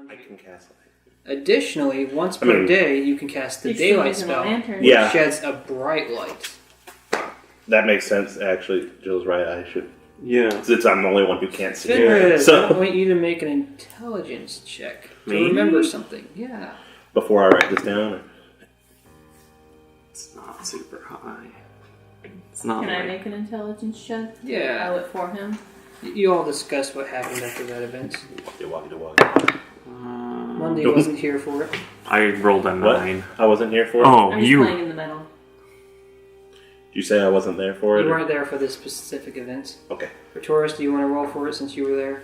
I can cast light. Additionally, once per day, you can cast the daylight spell, which sheds a bright light. That makes sense, actually. Jill's right, I should... Yeah. Since I'm the only one who can't see it. So, I want you to make an intelligence check to remember something. Yeah. Before I write this down? Or? It's not super high. It's not. Can I make an intelligence check? Yeah. I'll for him. You all discussed what happened after that event. Monday Monday wasn't here for it. I rolled a 9. I wasn't here for it? Oh, I'm just playing in the middle. Did you say I wasn't there for it? You weren't there for this specific event. Okay. For Taurus, do you want to roll for it since you were there?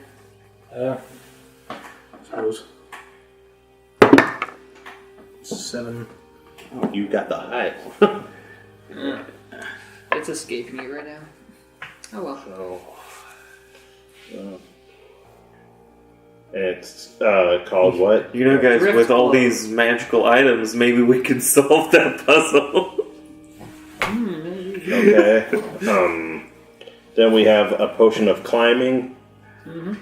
I suppose. 7. Oh, you got the high. Yeah. It's escaping you right now. Oh well. So, it's called what? You know, guys, Drift with all blow. these magical items, maybe we can solve that puzzle. Okay. Then we have a potion of climbing. Mm-hmm.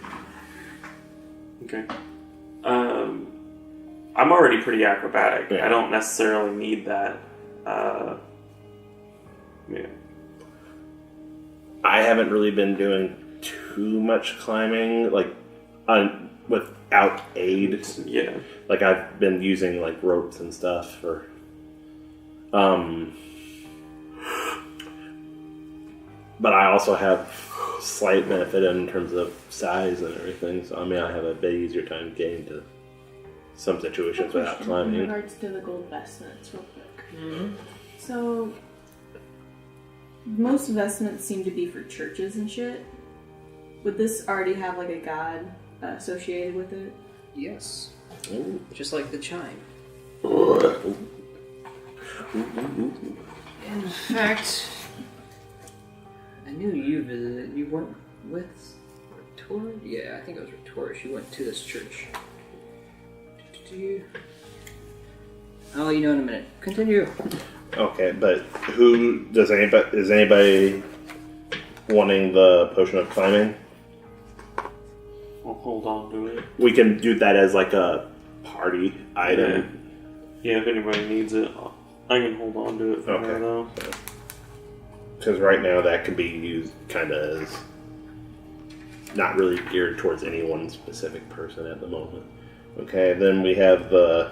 Okay. I'm already pretty acrobatic. Yeah. I don't necessarily need that. Yeah. I haven't really been doing too much climbing, like without aid. Yeah. Like I've been using like ropes and stuff for. But I also have slight benefit in terms of size and everything. So I mean, I have a bit easier time getting to some situations without climbing. In regards to the gold vestments, real quick. Mm-hmm. So, most vestments seem to be for churches and shit. Would this already have like a god associated with it? Yes. Ooh. Just like the chime. In fact, I knew you visited. You weren't with Tor? Yeah, I think it was Taurus. You went to this church. I'll let you know in a minute. Continue. Okay, but who does anybody? Is anybody wanting the potion of climbing? I'll hold on to it. We can do that as like a party item. Yeah, if anybody needs it, I can hold on to it for now, though. Because right now that can be used kind of as not really geared towards any one specific person at the moment. Okay, then we have the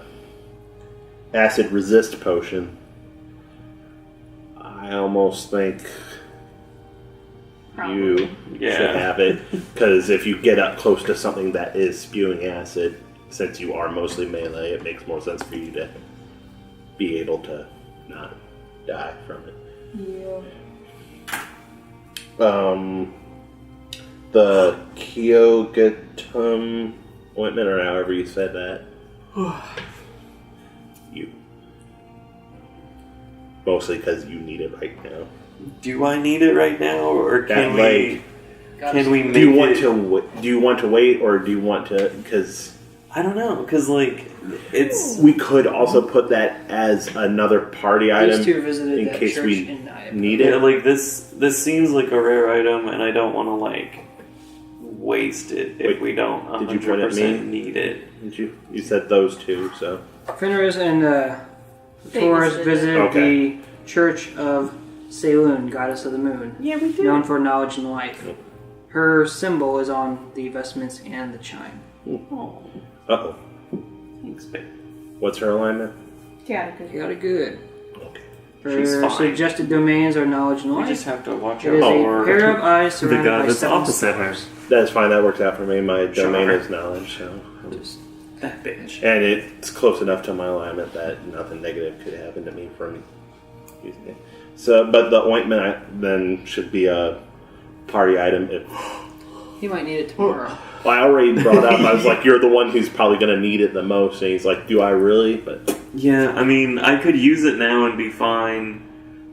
acid resist potion. I almost think you should have it, because if you get up close to something that is spewing acid, since you are mostly melee, it makes more sense for you to be able to not die from it. Yeah. The Kyogatum ointment, or however you said that. You. Mostly because you need it right now. Do I need it right now, or can we? Can we make do you want it? Do you want to wait, or do you want to? Because I don't know. Because like it's. We could also put that as another party item These two visited in that case church we in Naya. need Yeah, it. like this seems like a rare item, and I don't want to like waste it if we don't 100% need it. Did you? You said those two, so. Fenris and Taurus visited the Church of Saloon, goddess of the moon. Yeah, we did. Known for knowledge and life. Her symbol is on the vestments and the chime. Oh. Uh-oh. Thanks, babe. What's her alignment? Chaotic. Chaotic good. Okay. She's Her fine. suggested domains are knowledge and We life. just have to watch It out is a for pair of eyes the surrounded guy by that's 7 opposite her. stars. That's fine, that works out for me. My domain Sure. is knowledge, so. Just That bitch. And it's close enough to my alignment that nothing negative could happen to me from using it. So, but the ointment then should be a party item. he might need it tomorrow. Well, I already brought up, I was like, you're the one who's probably going to need it the most. And he's like, do I really? But Yeah, I mean, I could use it now and be fine.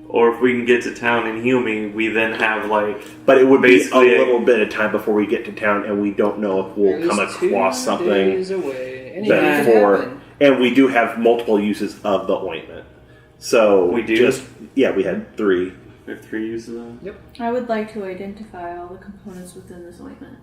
Or if we can get to town and heal me, we then have like. But it would be a basically little bit of time before we get to town, and we don't know if we'll come across something days away. Anything could before. happen. And we do have multiple uses of the ointment. So We do? Yeah, we had 3. We have 3 uses of it? Yep. I would like to identify all the components within this ointment.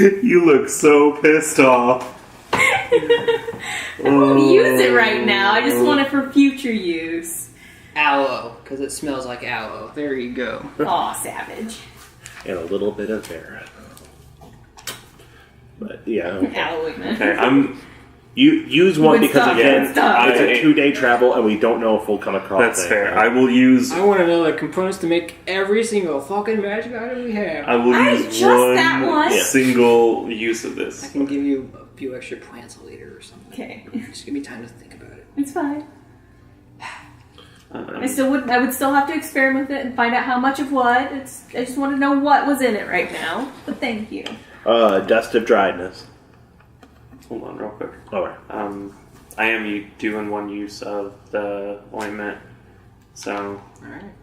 You look so pissed off. I won't use it right now. I just want it for future use. Aloe, because it smells like aloe. There you go. Aw, savage. And a little bit of Vera. But yeah. Okay. Aloe. Okay, You use one Good because stuff, again, good stuff. it's a 2-day travel, and we don't know if we'll come across. That's it. fair. I will use. I want to know the components to make every single fucking magic item we have. I will I use just that one. single use of I this. can give you a few extra plants later or something. Okay. Just give me time to think about it. It's fine. Um, I would still have to experiment with it and find out how much of what. I just want to know what was in it right now. But thank you. Dust of dryness. Hold on, real quick. Alright. I am doing one use of the ointment, so Alright.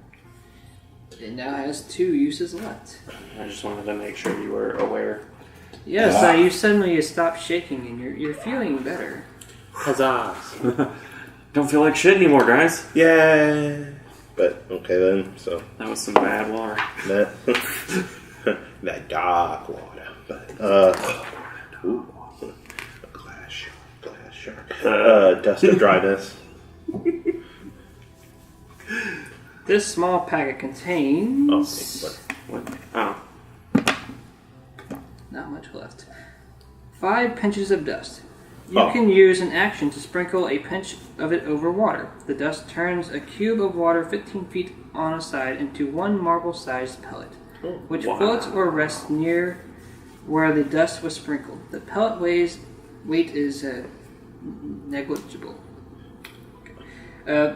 It now has 2 uses left. I just wanted to make sure you were aware. Yes, you suddenly stopped shaking and you're feeling better. Huzzah. Don't feel like shit anymore, guys. Yeah. But, okay then, so. That was some bad water. That dark water. But, ooh. A glass shark. Dust of dryness. This small packet contains... Oh. Not much left. 5 pinches of dust. You Oh. can use an action to sprinkle a pinch of it over water. The dust turns a cube of water 15 feet on a side into 1 marble-sized pellet, which floats or rests near where the dust was sprinkled. The pellet weight is negligible.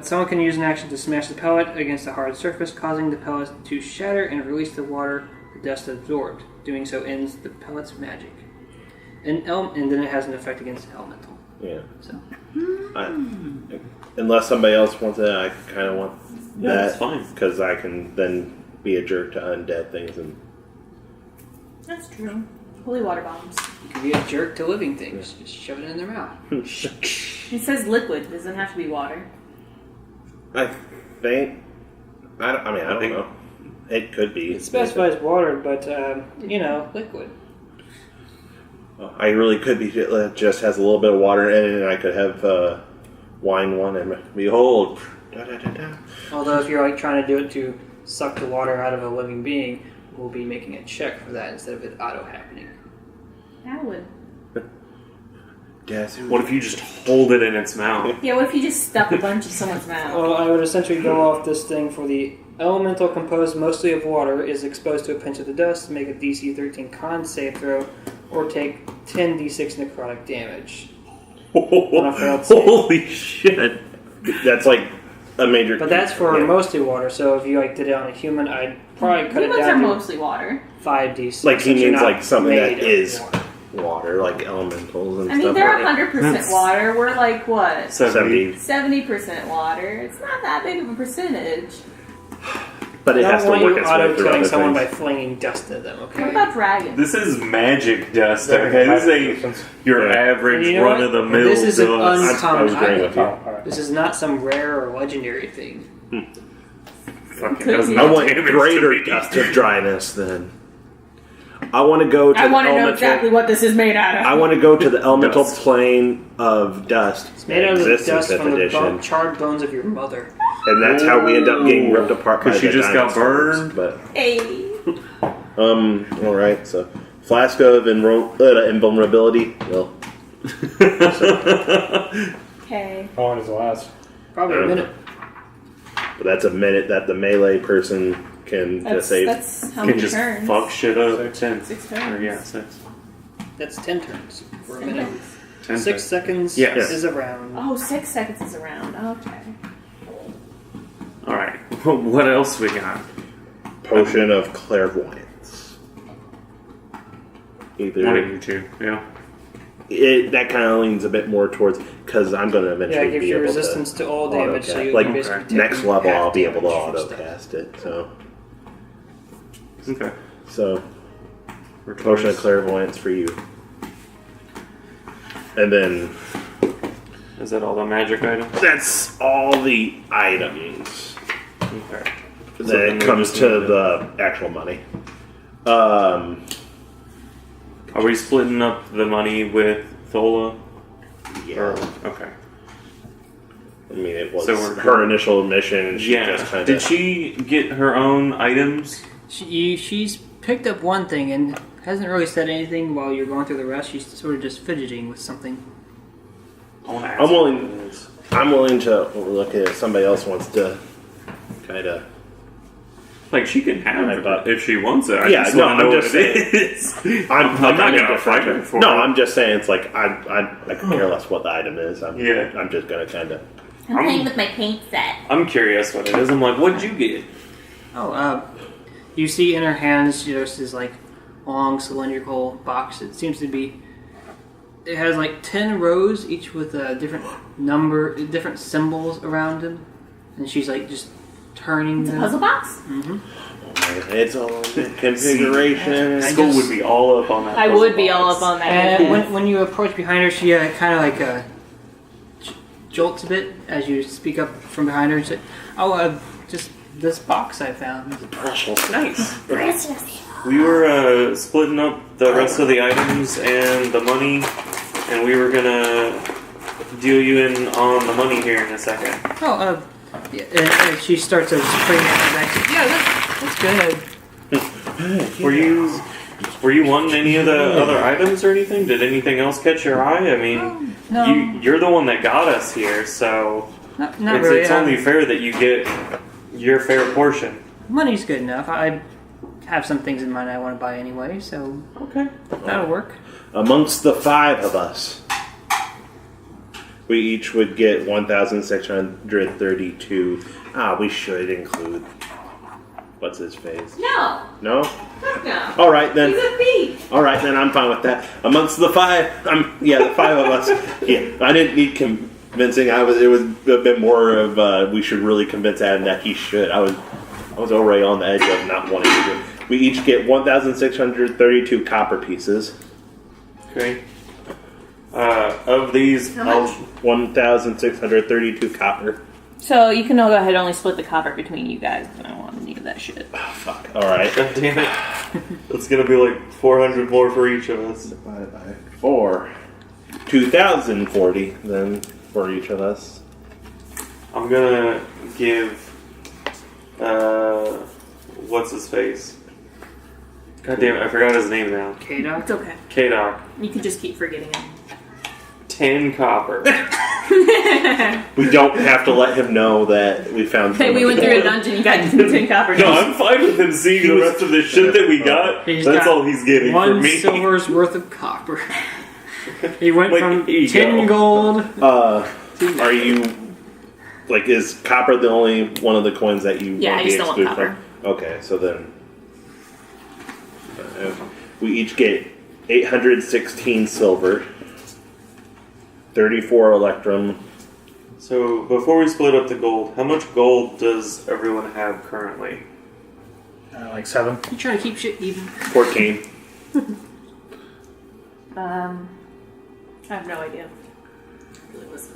Someone can use an action to smash the pellet against a hard surface, causing the pellet to shatter and release the water the dust absorbed. Doing so ends the pellet's magic. And then it has an effect against elemental. Yeah. So Unless somebody else wants it, I kind of want Yeah, that. that's fine. Because I can then be a jerk to undead things. And That's true. Holy water bombs. you can be a jerk to living things. Just shove it in their mouth. It says liquid. It doesn't have to be water. I think... I don't know. It could be. It specifies water, but, liquid. I really could be just has a little bit of water in it, and I could have wine one, and behold, Although if you're trying to do it to suck the water out of a living being, we'll be making a check for that instead of it auto-happening. That would. What if you just hold it in its mouth? Yeah, what if you just stuff a bunch in someone's mouth? Well, I would essentially go off this thing for the elemental composed mostly of water is exposed to a pinch of the dust, make a DC 13 con save throw, or take 10 d6 necrotic damage. Holy shit. That's like a major... But that's for mostly water, so if you did it on a human, I'd probably cut it Humans are down to mostly water. 5d6. Like, he since you're means not like something made that of is water. water, like elementals and I mean, stuff. they're like 100% water. We're like, what? 70. 70% water. It's not that big of a percentage. But it I has to don't want work you its way through auto-killing other someone by things. flinging dust at them, okay? What about dragons? This is magic dust, okay? This ain't your average You know what? run-of-the-mill This is an dust. uncommon agreeing item. with you. Alright. This is not some rare or legendary thing. Fucking Could does be. I no want damage to greater me. dust of dryness then. I want to go to I the want to know elemental... exactly what this is made out of. I want to go to the elemental Dust. plane of dust. It's made out of the Exists in dust 5th from the edition. charred bones of your mother. And that's how we end up getting ripped apart by 'Cause she the just got dinosaurs. burned? But Hey. alright, so flask of invulnerability. Well, Okay. How long does it last? Probably a minute. but that's a minute that the melee person can just say. That's how Can many just turns. fuck shit up. 6. 6 Or, turns. yeah, 6. That's 10 turns for a 10 minute. turns. 10 6 seconds Yes. is a round. Oh, 6 seconds is around. Okay. Alright, what else we got? Potion of clairvoyance. One of Either you two, yeah. that kind of leans a bit more towards because I'm going to Yeah, eventually it gives be you able resistance to all damage, so you like can basically take next level, half I'll be able to damage from auto stuff. cast it. Okay. So We're potion of close. clairvoyance for you, and then Is that all the magic items? that's all the items. Okay. Then it comes to the actual money. Are we splitting up the money with Thola? Yeah. Okay. I mean, it was So her initial mission. And she just kind of... Did she get her own items? She's picked up one thing and hasn't really said anything while you're going through the rest. She's sort of just fidgeting with something. I'm willing to overlook it if somebody else wants to kind of... Like, she can have it if she wants it. I'm just saying. I'm not not going to fight fight for No, it. I'm just saying it's like, I could care less what the item is. I'm just going to kind of... I'm playing with my paint set. I'm curious what it is. I'm like, what'd you get? You see in her hands, there's this like long cylindrical box. It seems to be. It has like 10 rows, each with a different different symbols around them, and she's like just turning It's a them. puzzle box? Mm-hmm. It's all configuration. School would be all up on that. I would be all up on that. And when you approach behind her, she kind of like jolts a bit as you speak up from behind her and say, just this box I found. Precious. Nice. Precious. We were splitting up the rest of the items and the money, and we were gonna deal you in on the money here in a second. And she starts to spring at her back. Yeah, that's good. Were you wanting any of the other items or anything? Did anything else catch your eye? I mean, No. you're the one that got us here, so Not really. it's only fair that you get your fair portion. Money's good enough. I have some things in mind I want to buy anyway, so Okay. that'll work. Amongst the 5 of us, we each would get 1,632. We should include... What's his face? No. No? No. All right, then. He's a thief. All right, then I'm fine with that. Amongst the 5, the 5 of us. Yeah, I didn't need convincing. It was a bit more of we should really convince Adam that he should. I was already on the edge of not wanting to do it. We each get 1,632 copper pieces. Okay. Of these, How much? 1,632 copper. So you can go ahead and only split the copper between you guys because I don't want any of that shit. Oh, fuck. All right. God damn it. It's gonna be like 400 more for each of us. Divided by 4. 2,040 then for each of us. I'm gonna give, what's his face? God damn it, I forgot his name now. K-Doc? It's okay. K-Doc. You can just keep forgetting him. 10 copper. We don't have to let him know that we found. Hey, we went through a dungeon. You got 10 copper. No, I'm fine with him seeing the rest of the shit that we got. He's That's got all he's getting One from me. silver's worth of copper. He went Like, from here you 10 go. gold. Are you is copper the only one of the coins that you Yeah, want I to be just don't want excluded from? Okay, so then we each get 816 silver, 34 electrum. So, before we split up the gold, how much gold does everyone have currently? Like 7. You trying to keep shit even. 14. I have no idea. Really listen.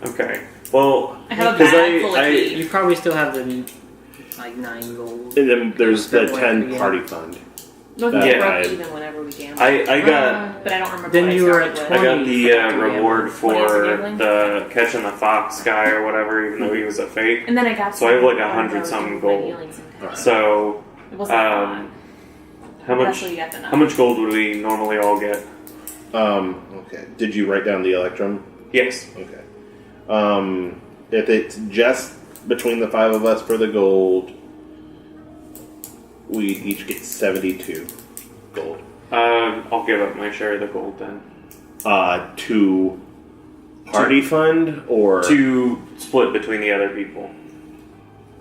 Okay. Well, I have a because bag full of keys. You probably still have the 9 gold. And then there's the That way, 10 yeah. party fund. Look, Yeah. we broke I- even whenever we gambled. I got but I don't remember Then what you I were started at with. I got the reward When I was for gambling? the catching the fox guy or whatever, even though he was a fake. And then I got So I have like some 100 when I was some doing my gold. healings and things. So, It wasn't a lot. how That's much? what you got the How much gold would we normally all get? Okay. Did you write down the electrum? Yes. Okay. If it's just between the 5 of us for the gold, we each get 72 gold. I'll give up my share of the gold then. To party fund or To split between the other people.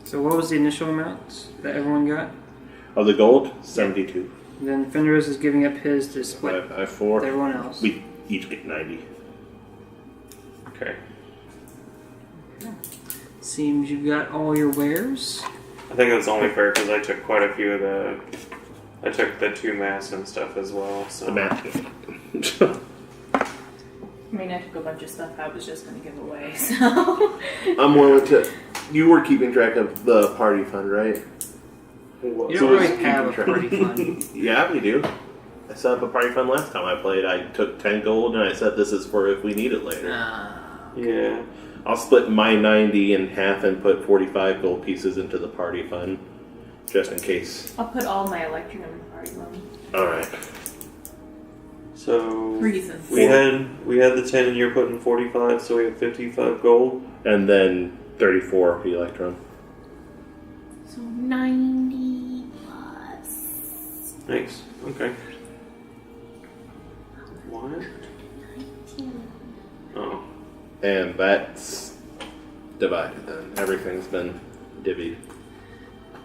So what was the initial amount that everyone got? of the gold? 72. And then Fenris is giving up his to split 5, 4. with everyone else. We each get 90. Okay. Seems you've got all your wares. I think that's only fair because I took quite a few of the. I took the 2 masks and stuff as well. So. The math. I mean, I took a bunch of stuff I was just going to give away, so... I'm willing to. You were keeping track of the party fund, right? You So don't it's really have a keeping party track. fund. Yeah, we do. I set up a party fund last time I played. I took 10 gold and I said this is for if we need it later. Yeah. I'll split my 90 in half and put 45 gold pieces into the party fund, just in case. I'll put all my electric in the party one. Alright. So Reasons. we had the 10 and you're putting 45, so we have 55 gold. And then 34 electron. So 90 plus Nice. Okay. What? 19. Oh. And that's divided then. Everything's been divvied.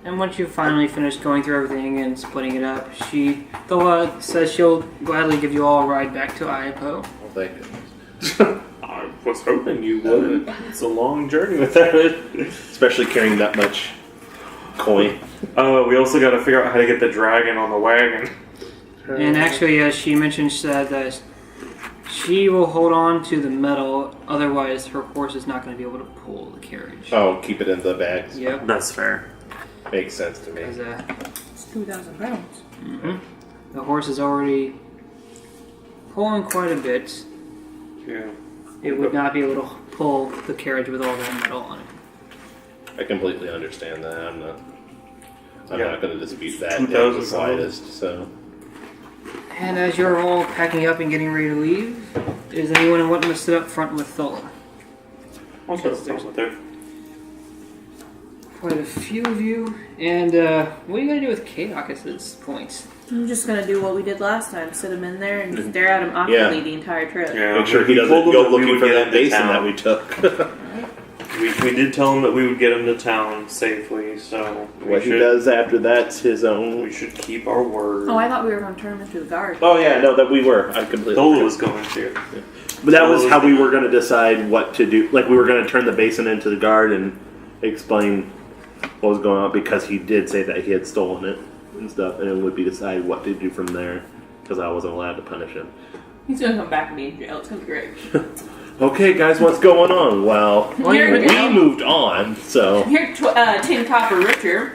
And once you finally finish going through everything and splitting it up, Thola says she'll gladly give you all a ride back to Iapo. Well, thank goodness. I was hoping you would. It's a long journey without it. Especially carrying that much coin. We also got to figure out how to get the dragon on the wagon. And actually, she mentioned that she will hold on to the metal, otherwise her horse is not going to be able to pull the carriage. Oh, keep it in the bags. Yep. That's fair. Makes sense to me. It's 2,000 pounds. The horse is already pulling quite a bit. Yeah. It would not be able to pull the carriage with all that metal on it. I completely understand that. I'm not going to dispute that 2,000 in the slightest. So, And as you're all packing up and getting ready to leave, is anyone wanting to sit up front with Thola? Also, Yes, there's- there. Quite a few of you. And what are you going to do with Kadok at this point? I'm just gonna do what we did last time: sit him in there and stare at him awkwardly the entire trip. Yeah. make sure he we doesn't told him go that we looking would for get that him to basin town. that we took. We did tell him that we would get him to town safely, so What he does after that's his own. we should keep our word. Oh, I thought we were gonna turn him into a guard. Oh yeah, no, that we were. I completely. Thola forgot. was going to. But that was how we were going to decide what to do. Like, we were going to turn the basin into the guard and explain what was going on, because he did say that he had stolen it and stuff, and it would be decide what to do from there, because I wasn't allowed to punish him. He's gonna come back and be in jail. It's gonna be great. Okay, guys, what's going on? Well, Here we we go. moved on, so... Here, tin copper Richard.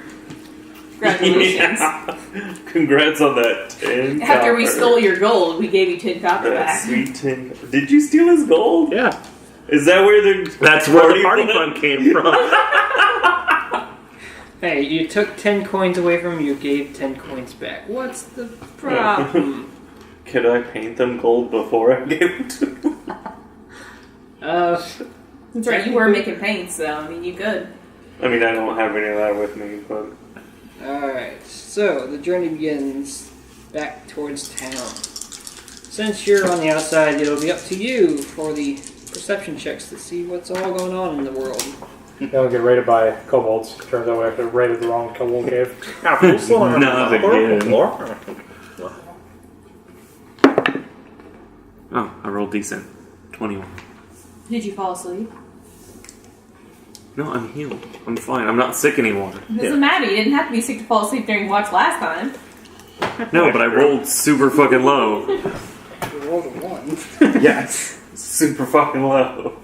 Congratulations. Yeah. Congrats on that 10 After we copper. stole your gold, we gave you tin copper that back. sweet 10. Did you steal his gold? Yeah. Is that where the That's where the party fund came from. Hey, you took 10 coins away from him, you gave 10 coins back. What's the problem? Could I paint them gold before I gave it to him? That's right, you were making paints, so I mean, you could. I mean, I don't have any of that with me, but Alright, so the journey begins back towards town. Since you're on the outside, it'll be up to you for the perception checks to see what's all going on in the world. They don't get raided by kobolds. Turns out we actually raided the wrong kobold cave. Not again. Oh, I rolled decent. 21. Did you fall asleep? No, I'm healed. I'm fine. I'm not sick anymore. It doesn't matter. You didn't have to be sick to fall asleep during watch last time. No, but I rolled super fucking low. You rolled a 1. Yes. Super fucking low.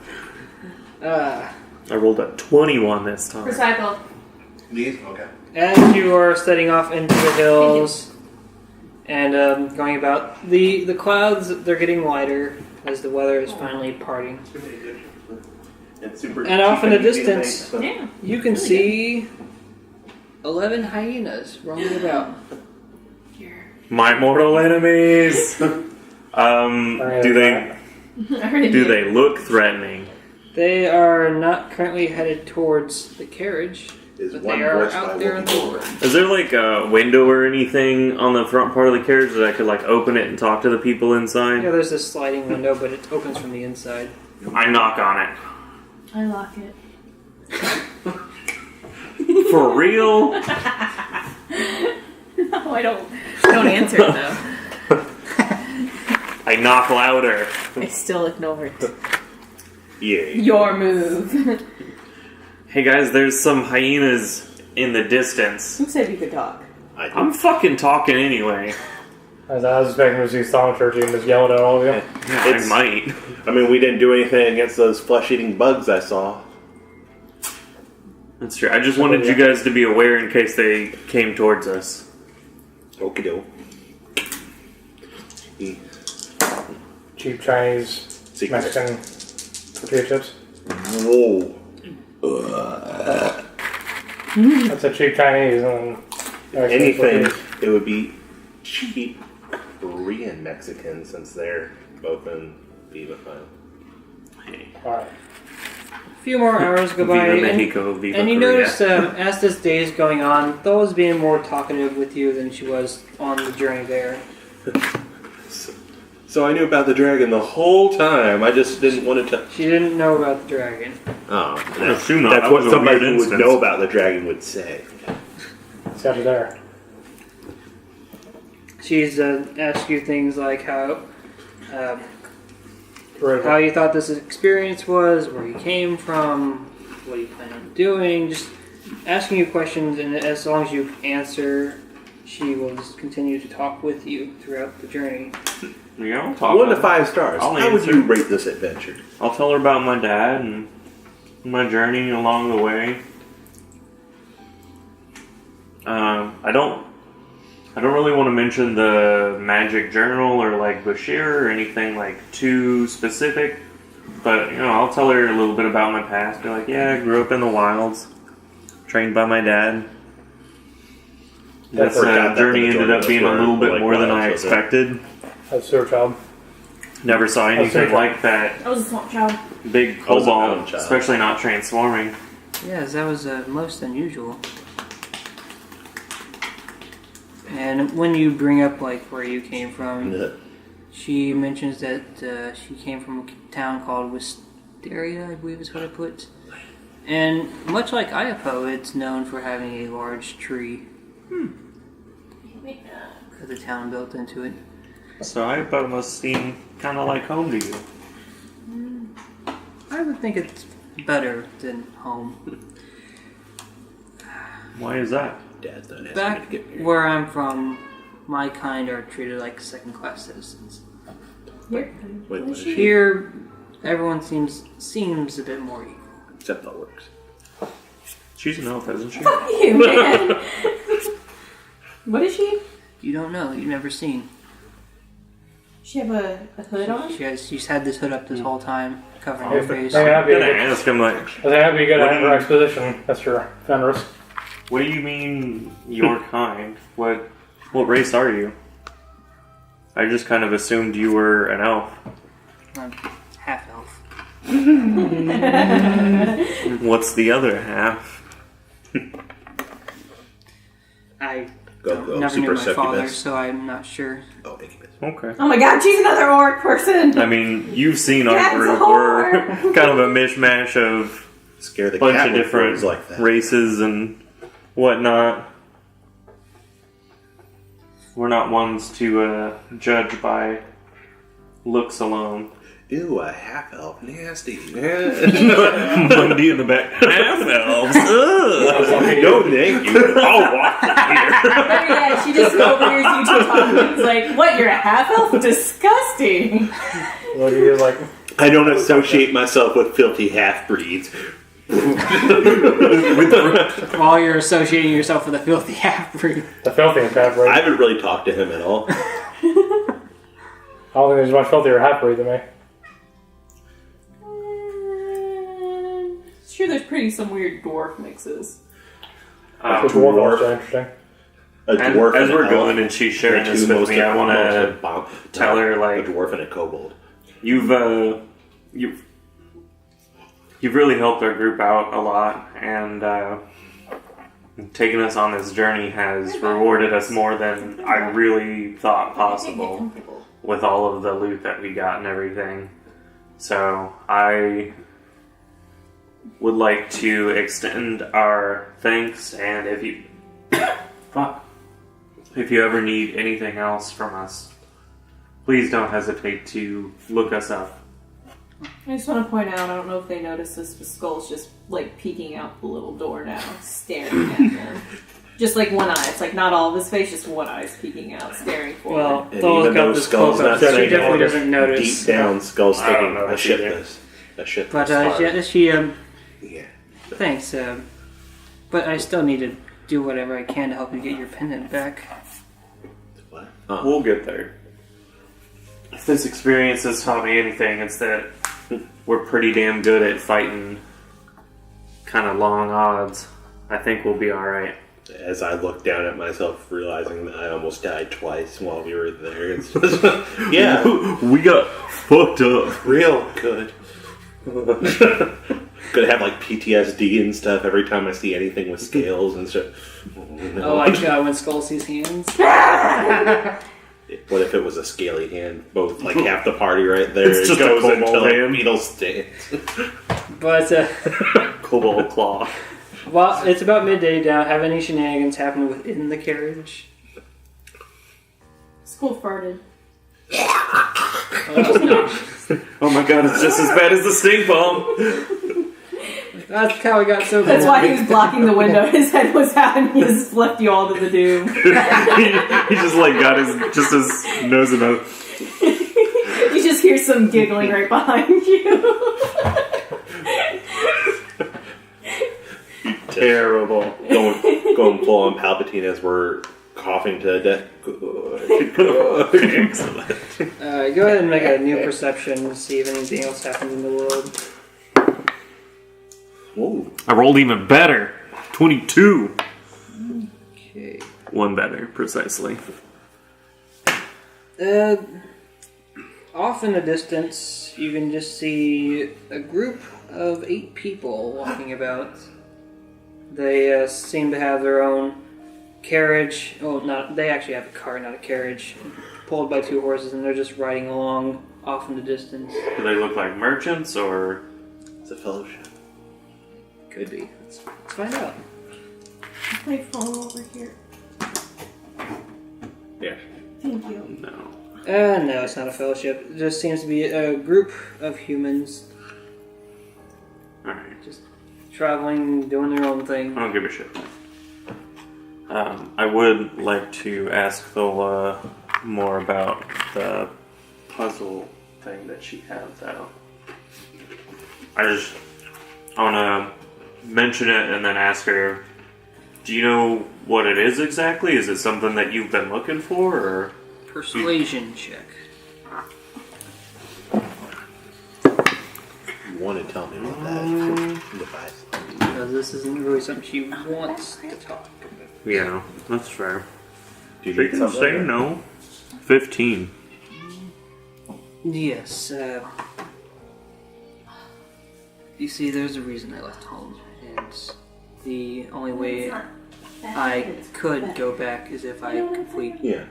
I rolled a 21 this time. Recycle. These? Okay. As you are setting off into the hills and going about, the clouds, they're getting lighter as the weather is finally parting. And off in the distance, Yeah. you can see 11 hyenas roaming about. My mortal enemies. Do they look threatening? They are not currently headed towards the carriage, Is but one they are voiced by out there in the Whoopi world. Is there like a window or anything on the front part of the carriage that I could like open it and talk to the people inside? Yeah, there's this sliding window, but it opens from the inside. I knock on it. I lock it. For real? No, I don't. Don't answer it though. I knock louder. I still ignore it. Yeah. Your move. Hey guys, there's some hyenas in the distance. Who said you could talk? I'm fucking talking anyway. I was expecting to see Thaumaturgy and just yelling at all of you. Yeah, It's- I might. I mean, we didn't do anything against those flesh-eating bugs I saw. That's true. I just wanted you guys to be aware in case they came towards us. Okie doke. Cheap Chinese, Secret. Mexican tortilla chips. Whoa. That's a cheap Chinese. And Anything, it would be cheap Korean Mexican since they're both in Viva Fun. Alright. A few more hours go by, Viva Mexico, Viva and you Korea. notice as this day is going on, Thola's being more talkative with you than she was on the journey there. So I knew about the dragon the whole time. I just didn't want to tell. She didn't know about the dragon. Oh, Assume not. that's That what was a somebody weird who would instance. know about the dragon would say. It's out of there. She's asked you things like how Right. you thought this experience was, where you came from, what you plan on doing, just asking you questions, and as long as you answer, she will just continue to talk with you throughout the journey. Yeah, I'll talk 1 to about 5 stars. I'll How would answer. you rate this adventure? I'll tell her about my dad and my journey along the way. I don't really want to mention the magic journal or like Bashir or anything like too specific, but I'll tell her a little bit about my past. Be like, yeah, I grew up in the wilds, trained by my dad. This forgot that journey the ended up majority being of a us little were, bit like, more than I wilds, was it? expected. That's a sewer child. Never saw anything like that I was a swamp child. big I was a cobalt, mountain child. especially not transforming. Yes, that was most unusual. And when you bring up like where you came from, she mentions that she came from a town called Wisteria, I believe is what I put. And much like Iapo, it's known for having a large tree that the town built into it. So I bet it must seem kind of like home to you. I would think it's better than home. Why is that? Dad's not asking me Back to get married. where I'm from, my kind are treated like second-class citizens. Wait, what is she? Here, everyone seems a bit more equal. Except the works. She's an elf, isn't she? Fuck you, man. What is she? You don't know. You've never seen. She have a hood on? She's had this hood up this whole time, covering Hey, her face. hey, I'm that'd be a gonna good- ask him like, I think that'd be good What at do her you- exposition. That's your Fenris. what do you mean your kind? What race are you? I just kind of assumed you were an elf. I'm half elf. What's the other half? I Go, never knew super my father, succubus. so I'm not sure. Oh, incubus. Okay. Oh my god, she's another orc person! I mean, you've seen our That's a group. whore. We're kind of a mishmash of Scare the a bunch cat of with different words like that. races and whatnot. We're not ones to judge by looks alone. Ew, a half elf, nasty. Bundy in the back. Half elves. No, thank you. I'll walk from here. Better yet, she just overhears you two talking. It's like, what, you're a half elf? Disgusting! What do you like? I don't associate myself with filthy half breeds. While you're associating yourself with a filthy half-breed. The filthiest half breed. I haven't really talked to him at all. I don't think there's much filthier half breed than me. Sure, there's pretty some weird dwarf mixes. The dwarf also interesting. A dwarf as and we're an going elf. and she's sharing The this two with most me, I want to bomb- tell her, a like, dwarf and a kobold. you've really helped our group out a lot, and taking us on this journey has rewarded us more than I really thought possible with all of the loot that we got and everything. So I would like to extend our thanks, and if you if you ever need anything else from us, please don't hesitate to look us up. I just want to point out, I don't know if they noticed this, but Skull's just, like, peeking out the little door now, staring at them. Just, like, one eye. It's, like, not all of his face, just one eye's peeking out, staring forward. Well, And Thola's even got though this Skull's cloak not up, so she saying definitely it, doesn't notice. Deep down, Skull's I don't thinking, know I this ship either. this. I ship But this. she Yeah. thanks. But I still need to do whatever I can to help you get your pendant back. What? We'll get there. this experience has taught me anything, it's that we're pretty damn good at fighting kind of long odds. I think we'll be alright. As I look down at myself, realizing that I almost died twice while we were there. It's just, yeah, We got fucked up. real good. Could have like PTSD and stuff every time I see anything with scales and stuff. Oh, like when Skull sees hands. What if it was a scaly hand? Both like half the party right there. It's just a goes cobalt into like hand. beetle stance. But Cobalt claw. well, it's about midday now. Have any shenanigans happened within the carriage? School farted. Oh my god, it's just as bad as the stink bomb. That's how we got so good. That's why he was blocking the window. His head was out and he just left you all to the doom. he just like got his nose in a... You just hear some giggling right behind you. Terrible. Going full on Palpatine as we're coughing to death. Excellent. Go ahead and make a new perception to see if anything else happens in the world. Whoa. I rolled even better. 22. Okay. One better, precisely. Off in the distance, you can just see a group of 8 people walking about. They seem to have their own carriage. Oh, not. They actually have a car, not a carriage, pulled by 2 horses, and they're just riding along off in the distance. Do they look like merchants or... It's a fellowship. Could be. Let's find out. My phone over here. Yeah. Thank you. No. No, it's not a fellowship. It just seems to be a group of humans Alright. just traveling, doing their own thing. I don't give a shit. I would like to ask Thola more about the puzzle thing that she has out. I want to mention it and then ask her, do you know what it is exactly? Is it something that you've been looking for, or... Persuasion check. You want to tell me what that device? Because this isn't really something she wants to talk about. Yeah, that's fair. Do you She need can something? say no. 15. Yes, you see, there's a reason I left home, and the only way I could go back is if I complete Yeah.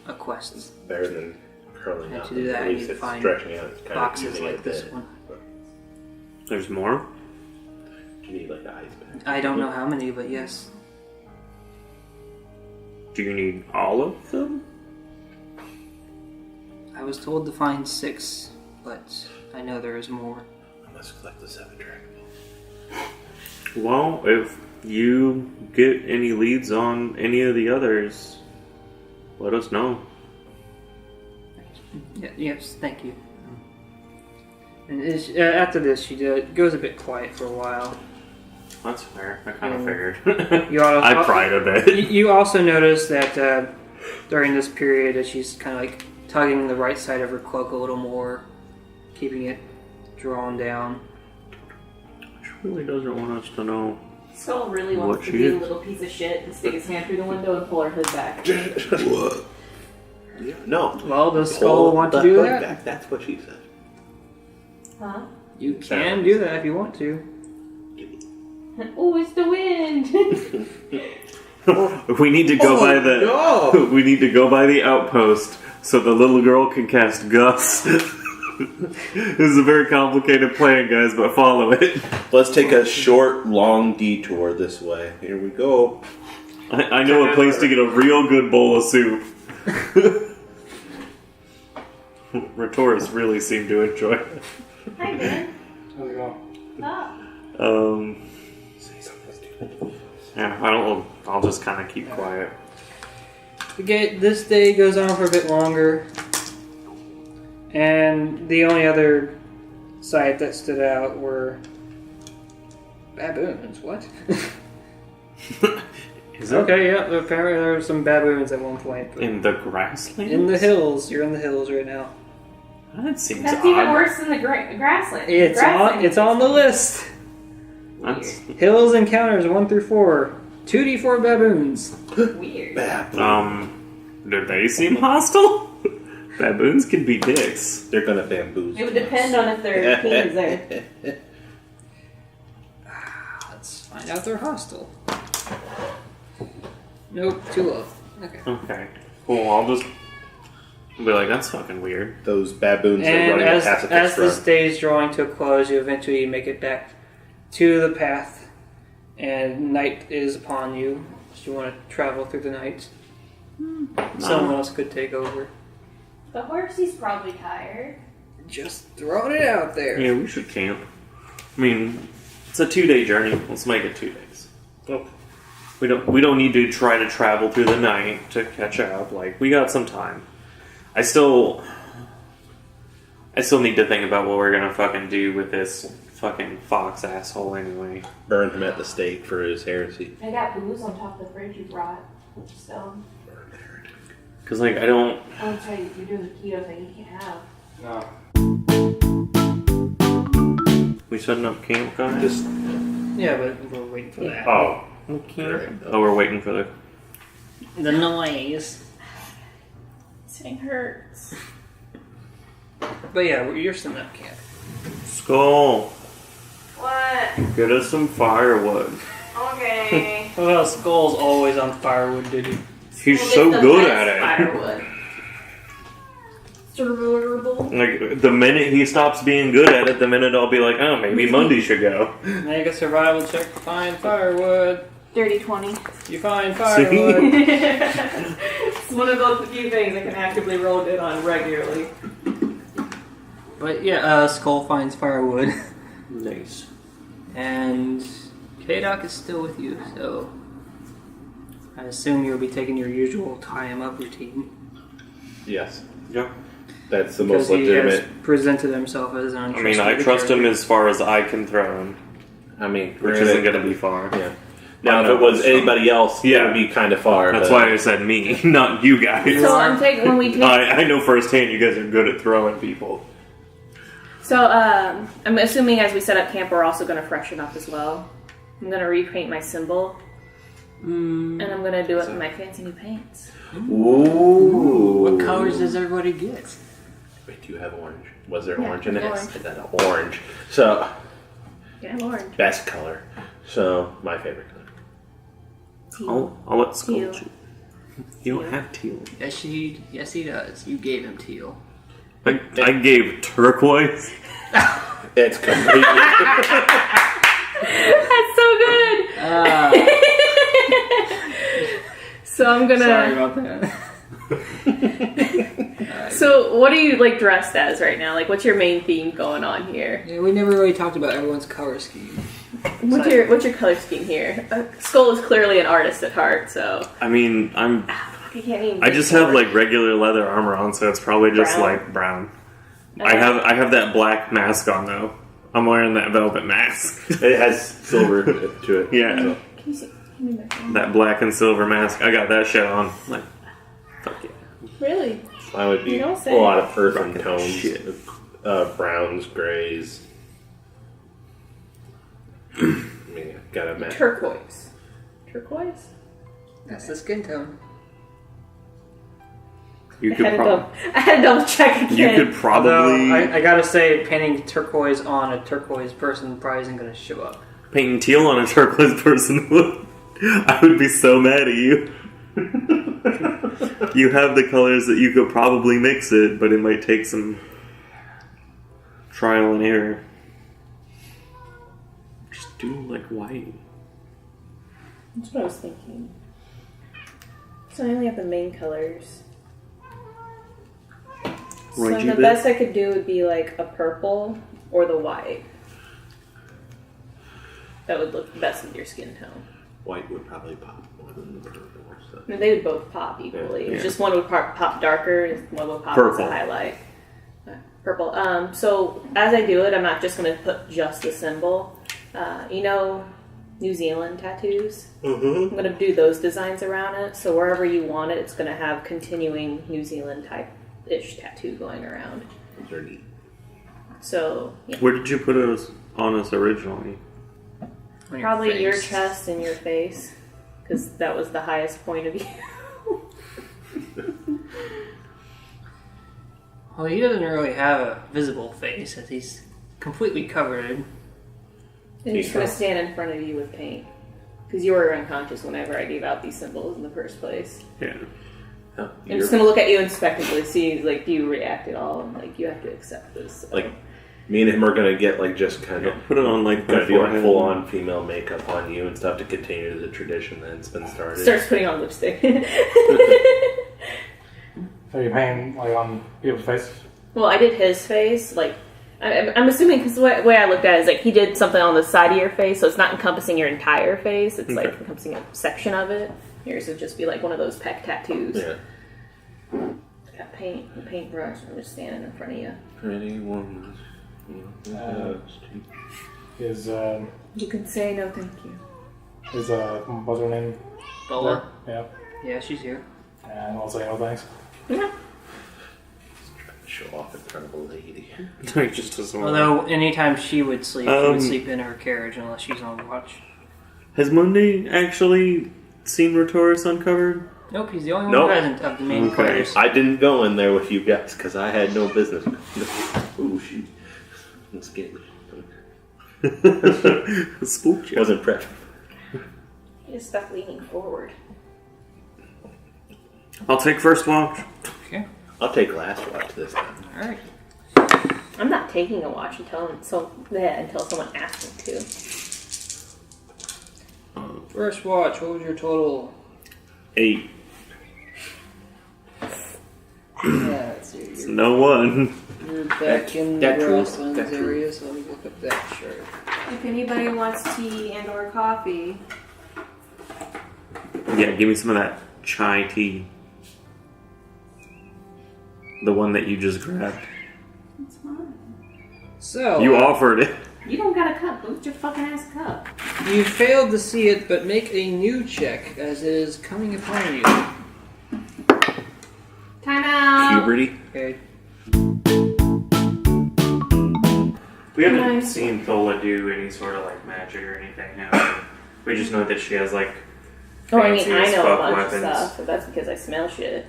a quest. It's better than curling And up. to do that, At I least need to it's find stretching out. It's kind boxes of using like it a this bit. one. There's more? Do you need like the ice pack? I don't know how many, but yes. Do you need all of them? I was told to find 6, but I know there is more. I must collect the 7 Dragon Balls. Well, if you get any leads on any of the others, let us know. Yes, thank you. And after this, she goes a bit quiet for a while. That's fair. I kind of figured. You all, I cried a bit. You also notice that during this period, that she's kind of like tugging the right side of her cloak a little more, keeping it drawn down. She really doesn't want us to know. Skull really What wants to she be a is. little piece of shit and stick his hand through the window and pull her hood back. Yeah, no. Well, does Pull Skull want to the do hood that? back. That's what she said. Huh? You can do that if you want to. Oh, it's the wind! We need to go by the. No! We need to go by the outpost so the little girl can cast Gus. This is a very complicated plan, guys, but follow it. Let's take a short, long detour this way. Here we go. I know a place to get a real good bowl of soup. Retoris really seemed to enjoy it. Hi, man. How's it going? Stop. Say something stupid. Yeah, I'll just kind of keep quiet. This day goes on for a bit longer, and the only other sight that stood out were baboons. What? Is it Okay, yeah. Apparently there were some baboons at one point. But in the grasslands? in the hills. You're in the hills right now. That seems That's odd. even worse than the grassland. It's on the list. That's Hills encounters 1 through 4. 2d4 baboons. Weird. do they seem hostile? Baboons can be dicks. They're gonna bamboozle. It would depend on if their queen's there. Let's find out they're hostile. Nope, too low. Okay. Okay. Cool, I'll just be like, that's fucking weird. Those baboons are And running as a pacifist this run. day is drawing to a close, you eventually make it back to the path, and night is upon you. So you want to travel through the night. Someone else could take over. The horsey's probably tired. Just throwing it out there. Yeah, we should camp. I mean, it's a 2-day journey. Let's make it 2 days. Oh. We don't need to try to travel through the night to catch up. Like, we got some time. I still need to think about what we're gonna fucking do with this fucking fox asshole anyway. Burned him at the stake for his heresy. I got booze on top of the fridge you brought. Stone. Cause like I don't. Oh, that's right. You're doing the keto thing. You can't have. We setting up camp, guys? Just Yeah, but we're waiting for that. oh, We can't. Oh, we're waiting for The noise. Sitting hurts. But yeah, you're setting up camp. Skull. What? Get us some firewood. Okay. Well, Skull's always on firewood duty. He's so good at it. Firewood. Survivable. Like the minute he stops being good at it, the minute I'll be like, oh, maybe Monday should go. Make a survival check to find firewood. Dirty 20. You find firewood. It's one of those few things I can actively roll good on regularly. But yeah, Skull finds firewood. Nice. And K-Doc is still with you, so I assume you'll be taking your usual tie him up routine. yes. Yeah. That's the Because most he has legitimate. presented himself as an I untrustworthy mean, I trust him character. as far as I can throw him, I mean, which isn't going to be far. Yeah. Now, I if know it was it's fun. anybody else, it Yeah. would be kind of far. That's but why I said me, not you guys. So I'm taking when we take. I know firsthand you guys are good at throwing people. So I'm assuming as we set up camp, we're also going to freshen up as well. I'm going to repaint my symbol, and I'm going to do it with my fancy new paints. Ooh. What colors does everybody get? Wait, do you have orange? Was there Yeah, orange in it? orange. I said orange. So, Yeah, orange. best color. So, my favorite color. I'll let Skull Teal. choose. You don't have teal. Yes, he does. You gave him teal. I gave turquoise. It's completely. That's so good. So I'm gonna. Sorry about that. So what are you like dressed as right now? Like, what's your main theme going on here? Yeah, we never really talked about everyone's color scheme. What's your color scheme here? Skull is clearly an artist at heart, so I mean, I can't even. I just have like regular leather armor on, so it's probably just Brown? like brown. I have that black mask on though. I'm wearing that velvet mask. It has silver to it. Yeah. So. Can you see? Give me my phone. That black and silver mask. I got that shit on. Like, fuck yeah. Really? Mine would be You a don't say. lot of earthen Fucking tones. shit. Browns, grays. I mean, got a match. Turquoise. Turquoise? That's the skin tone. You I could had to double check again. you could probably Although, I gotta say, painting turquoise on a turquoise person probably isn't gonna show up. paint teal on a turquoise person would. I would be so mad at you. You have the colors that you could probably mix it, but it might take some trial and error. Just do like white. That's what I was thinking. So I only have the main colors. So Right, you the bit? best I could do would be like a purple or the white. That would look best with your skin tone. White would probably pop more than the purple. So. I mean, they would both pop equally. Yeah. It's just one would pop darker, one would pop Purple. as a highlight. Purple. So as I do it, I'm not just going to put just the symbol. You know, New Zealand tattoos. Mm-hmm. I'm going to do those designs around it. So wherever you want it, it's going to have continuing New Zealand type-ish tattoo going around. Those are neat. So, yeah. Where did you put us on us originally? On Probably your face. chest and your face. Because that was the highest point of view. Well, he doesn't really have a visible face, as he's completely covered. And he's going to stand in front of you with paint. Because you were unconscious whenever I gave out these symbols in the first place. Yeah. Oh, I'm just going to look at you inspectively, see, like, do you react at all? And, like, you have to accept this. So. like, me and him are gonna get like just kind of Put it on like gonna the do like forehead. full on female makeup on you and stuff to continue the tradition that's been started. Starts putting on lipstick. So you paint like on people's faces? Well, I did his face. Like, I'm assuming because the way I looked at it is like he did something on the side of your face, so it's not encompassing your entire face. It's like encompassing a section of it. Yours would just be like one of those peck tattoos. Yeah. I got a paintbrush. I'm just standing in front of you. Pretty woman. Is You can say no, thank you. what's her name? Bola? Yeah. Yeah, she's here. And I'll say no thanks. Yeah. Show off in front of a lady. He just doesn't want Although, anytime she would sleep in her carriage unless she's on watch. Has Monday actually seen Rotorus uncovered? Nope, he's the only Nope. one present of the main Okay. players. I didn't go in there with you guys because I had no business. Ooh, shoot. That scared me. Spooked you. Wasn't prepped. You just stop leaning forward. I'll take first watch. Okay, I'll take last watch this time. alright. I'm not taking a watch until someone asks me to. First watch, what was your total? 8. Let's see, It's no one. you're back in that the true. grasslands That true. area, so let me look up that chart. If anybody wants tea and or coffee, Yeah, give me some of that chai tea. The one that you just grabbed. it's fine. So, You offered it. You don't got a cup. Go get your fucking ass a cup. you failed to see it, but make a new check as it is coming upon you. Time out. Puberty? Okay. We haven't Nice. seen Thola do any sort of like magic or anything now. We just know that she has like Oh, I mean, fancy I as know a fuck bunch weapons. of stuff, but that's because I smell shit.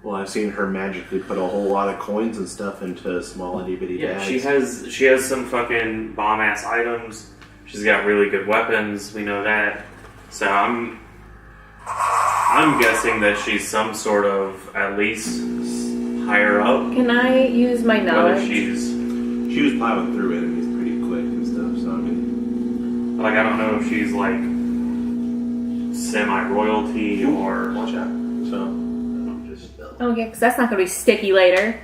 Well, I've seen her magically put a whole lot of coins and stuff into small itty bitty Yeah, bags. she has some fucking bomb ass items. She's got really good weapons. We know that. So I'm guessing that she's some sort of at least higher up. Can I use my Whether knowledge? She was plowing through enemies pretty quick and stuff, so I mean... Like I don't know if she's like semi-royalty or Watch out. So... Just... Oh yeah, because that's not going to be sticky later.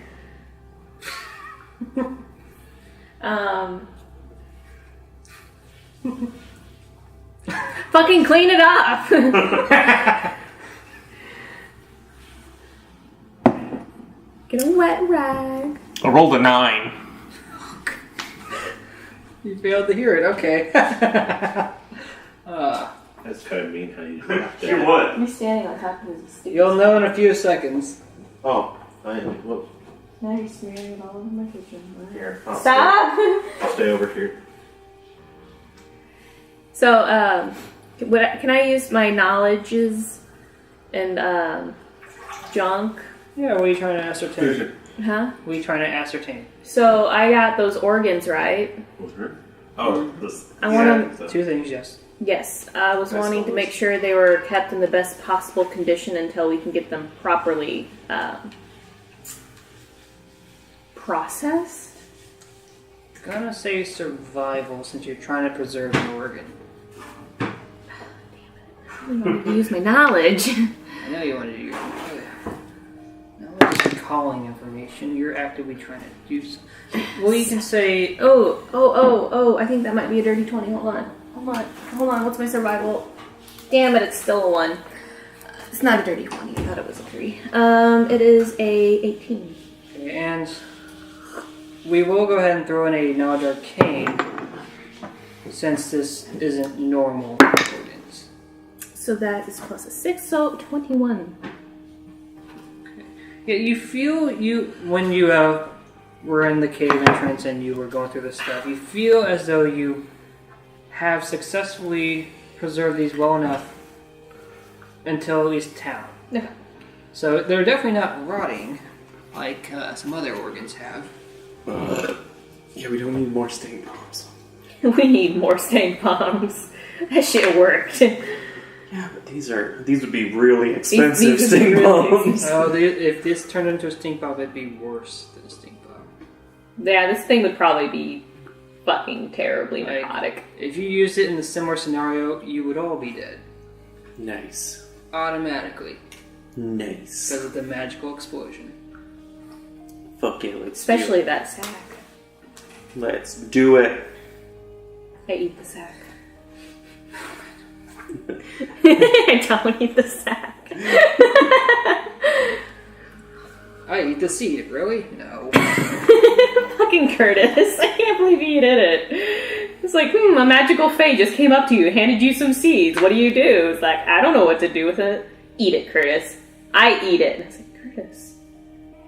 Fucking clean it up! Get a wet rag. I rolled a 9. You failed to hear it, okay. That's kind of mean how you do that. You would. You're standing on top of his sticky. You'll know in a few seconds. Oh, I am. Whoops. Now you're smearing it all over my kitchen. Here. Stop! I'll stay over here. So, can I use my knowledges and junk? Yeah, what are you trying to ascertain? Huh? What are you trying to ascertain? So I got those organs right. Oh, this... I want to. Two things, yes. Yes, I was wanting to make sure they were kept in the best possible condition until we can get them properly processed. Gonna say survival since you're trying to preserve an organ. I wanted to use my knowledge. I know you want to do your knowledge is recalling information. You're actively trying to do something. Well, you can say Oh, I think that might be a dirty 20. Hold on. What's my survival? Damn it, it's still a 1. It's not a dirty 20. I thought it was a 3. It is a 18. and we will go ahead and throw in a knowledge arcane since this isn't normal organs. So that is plus a 6, so 21. Yeah, you feel when you were in the cave entrance and you were going through this stuff, you feel as though you have successfully preserved these well enough until at least town. Okay. So they're definitely not rotting like some other organs have. Yeah, we don't need more stink bombs. We need more stink bombs. That shit worked. Yeah, but these would be really expensive These would be stink really bombs. If this turned into a stink bomb, it'd be worse than a stink bomb. Yeah, this thing would probably be fucking terribly Like, narcotic. if you used it in a similar scenario, you would all be dead. Nice. Automatically. Nice. Because of the magical explosion. Fuck it, let's Especially do it. that sack. Let's do it. I eat the sack. I don't eat the sack. I eat the seed, really? No. Fucking Curtis. I can't believe you did it. It's like, a magical fae just came up to you, handed you some seeds. What do? It's like, I don't know what to do with it. Eat it, Curtis. I eat it. And I was like, Curtis,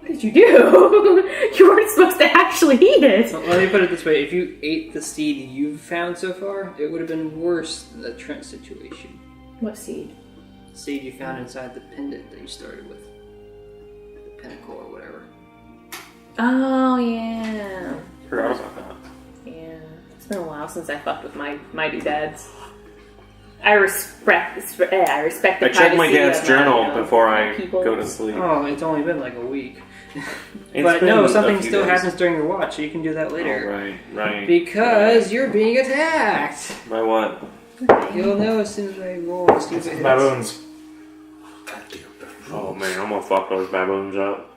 what did you do? You weren't supposed to actually eat it. Well, let me put it this way. If you ate the seed you've found so far, it would have been worse than the Trent situation. What seed? The seed you found inside the pendant that you started with. The pinnacle or whatever. Oh, yeah. Forgot about that. Yeah. It's been a while since I fucked with my doodads. I respect the I check privacy my dad's of journal my, before I people. go to sleep. Oh, it's only been like a week. It's But been no, a something few still days. happens during your watch, so you can do that later. Oh, right. Because you're being attacked. By what? You'll know as soon as I roll. See if It's it hits. baboons. Oh man, I'm gonna fuck those baboons up.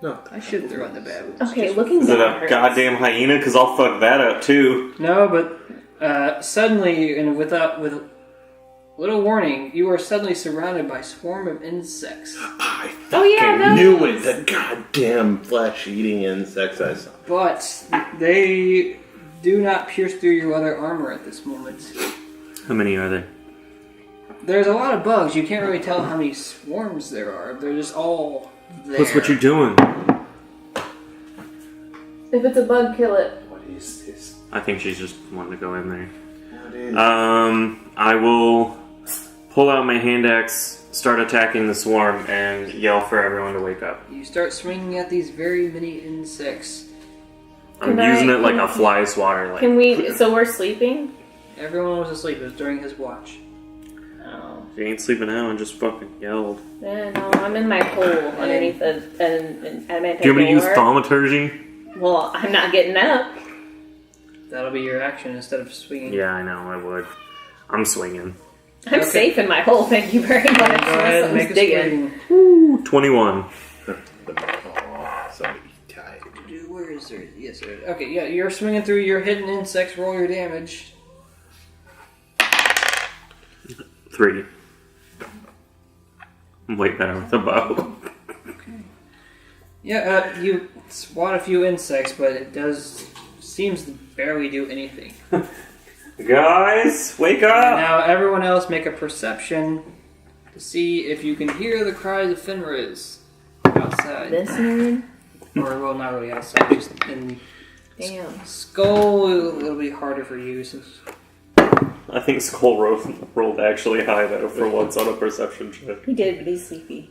No. I shouldn't throw in the baboons. Okay, looking Is it down a hurts. goddamn hyena? Because I'll fuck that up too. No, but suddenly, and with little warning, you are suddenly surrounded by a swarm of insects. I Oh, yeah, fucking knew it. those. The goddamn flesh-eating insects I saw. But they do not pierce through your leather armor at this moment. How many are there? There's a lot of bugs. You can't really tell how many swarms there are. They're just all there. What's what you're doing? If it's a bug, kill it. What is this? I think she's just wanting to go in there. What is I will pull out my hand axe, start attacking the swarm, and yell for everyone to wake up. You start swinging at these very many insects. I'm Can using I- it like can- a fly swatter. Like, Can we? So we're sleeping. Everyone was asleep. It was during his watch. Oh. if you ain't sleeping now, and just fucking yelled. Yeah, no, I'm in my hole underneath an adamantine Do you want me to use door. thaumaturgy? Well, I'm not getting up. That'll be your action instead of swinging. Yeah, I know, I would. I'm swinging. I'm Okay. safe in my hole. Thank you very much. Go ahead and make a Digging. swing. 21. Oh, somebody died. Where is there? Yes, there. Okay, yeah, you're swinging through your hidden insects. Roll your damage. 3. I'm way better with a bow. Yeah, you swat a few insects, but it seems to barely do anything. Guys, wake up! Now, everyone else make a perception to see if you can hear the cries of Fenris outside. Listening. Or, well, not really outside, just in Damn. Skull. It'll be harder for you since. I think Skull rolled actually high though for once on a perception check. He did, but he's sleepy.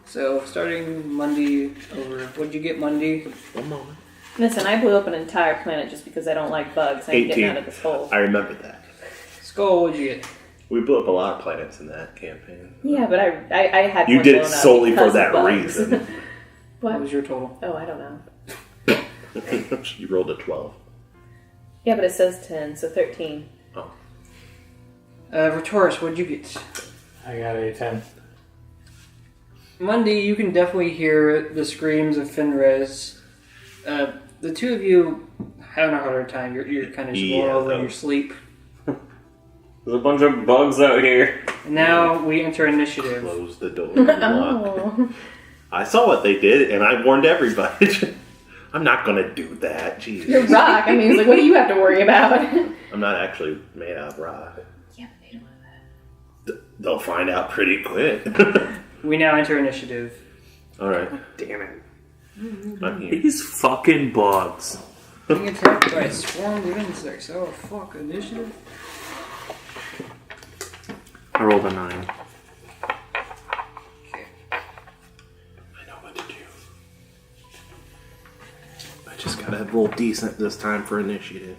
So, starting Monday over. What'd you get Monday? One moment. Listen, I blew up an entire planet just because I don't like bugs. I'm getting 18. out of this hole. I remember that. Skull, what'd you get? We blew up a lot of planets in that campaign. Yeah, but I had You one did it blown up solely for because of that bugs. reason. What What? was your total? Oh, I don't know. You rolled a 12. Yeah, but it says 10, so 13. Oh. Retoris, what'd you get? I got a 10. Monday, you can definitely hear the screams of Fenris. The two of you having a harder time. You're kind of just rolling Yeah, over in though. your sleep. There's a bunch of bugs out here. And now we enter initiative. Close the door. and lock. Oh. I saw what they did, and I warned everybody. I'm not going to do that. Jeez. You're rock. I mean, it's like, what do you have to worry about? I'm not actually made out of rock. Yeah, but they don't know that. They'll find out pretty quick. We now enter initiative. All right. Damn it. I'm here. These fucking bugs. Being attacked by swarms of insects. Oh, fuck. Initiative? I rolled a 9. Okay. I know what to do. I just gotta roll decent this time for initiative.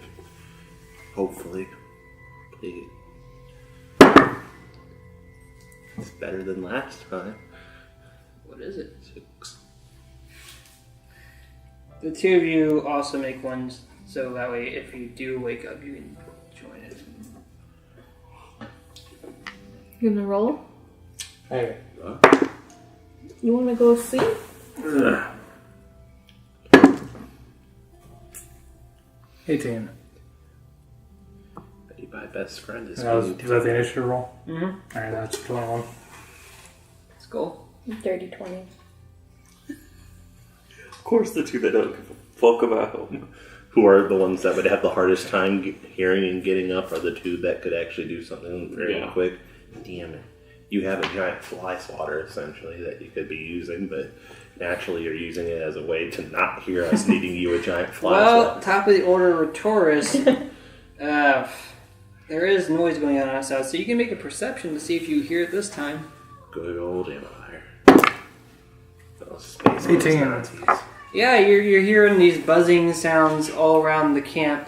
Hopefully. Please. It's better than last time. What is it? 6. The two of you also make ones, so that way if you do wake up, you can join it. You gonna roll? Hey. You wanna go see? Ugh. 18. Betty, my best friend is Is being that the initiative roll? Mm-hmm. Alright, that's 21. Let's go. Dirty 20. Of course, the two that don't give a fuck about him. Who are the ones that would have the hardest time hearing and getting up are the two that could actually do something very quick. Damn it. You have a giant fly swatter, essentially, that you could be using, but naturally you're using it as a way to not hear us needing you a giant fly Well, swatter. top of the order of Taurus, there is noise going on outside, so you can make a perception to see if you hear it this time. Good old Empire. Those space 18. Nazis. Yeah, you're hearing these buzzing sounds all around the camp,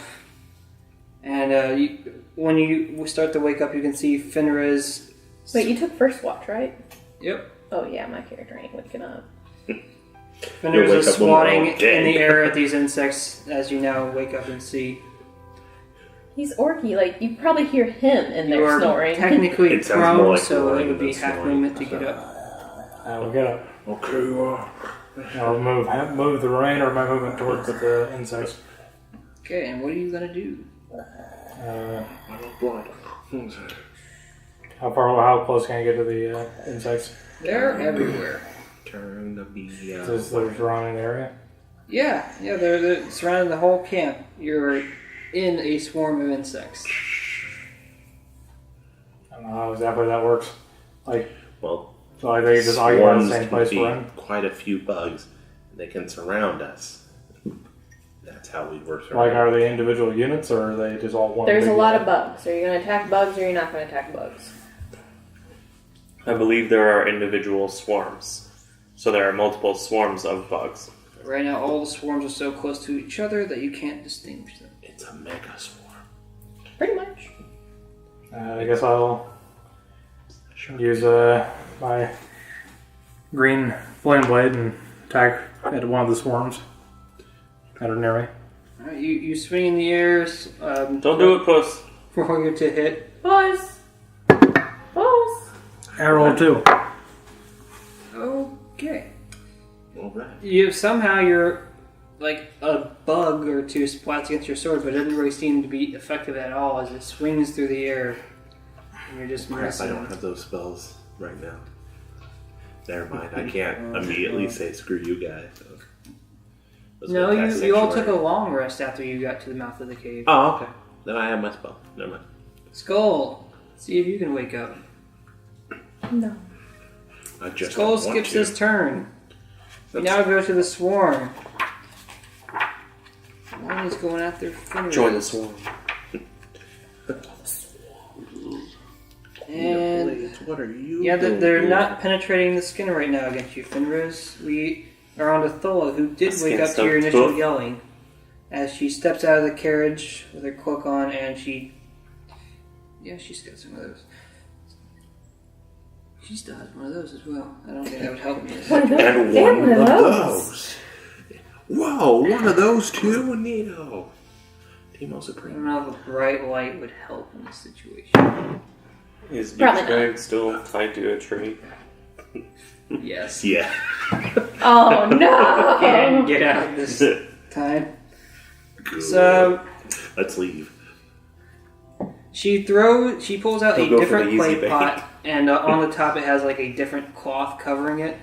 and when you start to wake up, you can see Fenrir's. Wait, you took first watch, right? Yep. Oh yeah, my character ain't waking up. Fenrir's wake is up when we're all swatting dead. in the air at these insects as you now wake up and see. He's orky, like you probably hear him in You there are snoring. technically It sounds more prone, like so it roaring would be than half snoring. movement to get up. We'll get up. Okay, well. I'll move the remainder of my movement towards the insects. Okay, and what are you gonna do? How close can I get to the insects? They're everywhere. Turn the bee Just they're surrounding the area. Yeah, they're surrounding the whole camp. You're in a swarm of insects. I don't know how exactly that works. Like, Well, so like they just occupy the swarms same can place be we're in. quite a few bugs. They can surround us. That's how we were Like, surrounded. are they individual units or are they just all one? There's a big lot unit? of bugs. Are you going to attack bugs or you're not going to attack bugs? I believe there are individual swarms. So there are multiple swarms of bugs. Right now, all the swarms are so close to each other that you can't distinguish them. It's a mega swarm. Pretty much. I guess I'll use my green flame blade and attack at one of the swarms that are near me. Alright, you swing in the air. Don't do it, puss. For you to hit. Buzz! Buzz! I rolled 2. Okay. Alright. Somehow you're like a bug or two splats against your sword, but it doesn't really seem to be effective at all as it swings through the air. And you're just Crap, I missing. don't have those spells right now. Never mind, I can't immediately say screw you guys. So. Let's No, go cast you all took a Sanctuary. long rest after you got to the mouth of the cave. Oh, okay. Then I have my spell. Never mind. Skull, see if you can wake up. No. I just Skull don't want skips to. his turn. We That's- now go to the swarm. One is going after Fenrir. Join the swarm. And Blades, what are you yeah, doing they're here? not penetrating the skin right now against you, Fenris. We are on to Thola, who did The wake skin's up to your so initial tough. yelling. As she steps out of the carriage with her cloak on, and she's got some of those. She still has one of those as well. I don't think that would help me. One of those. And Damn, one of those. Whoa, one of those too? Neato. Teemo I Supreme. don't know if a bright light would help in this situation. Is Probably douchebag still tied to a tree? Yes. Yeah. Oh no! Can't get out this time. So Let's leave. she pulls out He'll a go for different the easy clay bait. pot, and on the top it has like a different cloth covering it.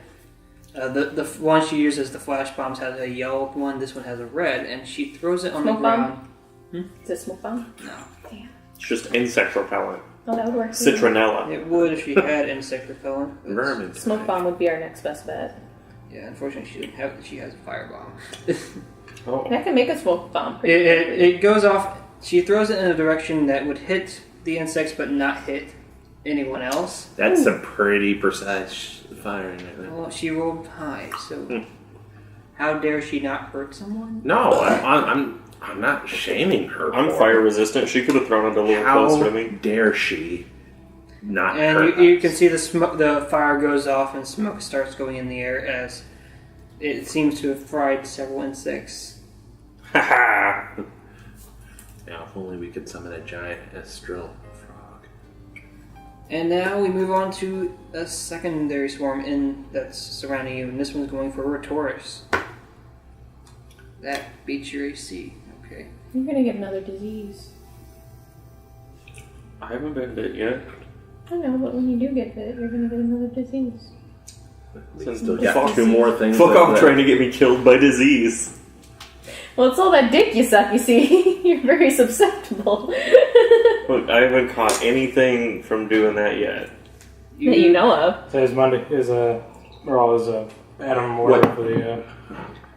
The one she uses, the flash bombs, has a yellow one. This one has a red, and she throws it on Smoke the bomb? ground. Is it smoke bomb? No. It's just insect repellent. Oh, that would work. Citronella. It would if she had insect repellent. but- Vermin. Smoke bomb would be our next best bet. Yeah, unfortunately, she didn't have. She has a firebomb. And I can make a smoke bomb. It goes off. She throws it in a direction that would hit the insects, but not hit anyone else. That's a pretty precise firing. Well, she rolled high, so how dare she not hurt someone? No, I'm not shaming her. I'm for fire it. resistant. She could have thrown it a little How closer to me. dare she not And hurt you us? can see the smoke. The fire goes off, and smoke starts going in the air as it seems to have fried several insects. Haha. Now, if only we could summon a giant Estrel frog. And now we move on to a secondary swarm that's surrounding you, and this one's going for Retoris. That beats your AC. Okay. You're gonna get another disease. I haven't been bit yet. I know, but when you do get bit, you're gonna get another disease. We still got two more things. Fuck like off that. trying to get me killed by disease. Well, it's all that dick you suck, you see. You're very susceptible. Look, I haven't caught anything from doing that yet. That you know of. So his Monday is Adam Moore for the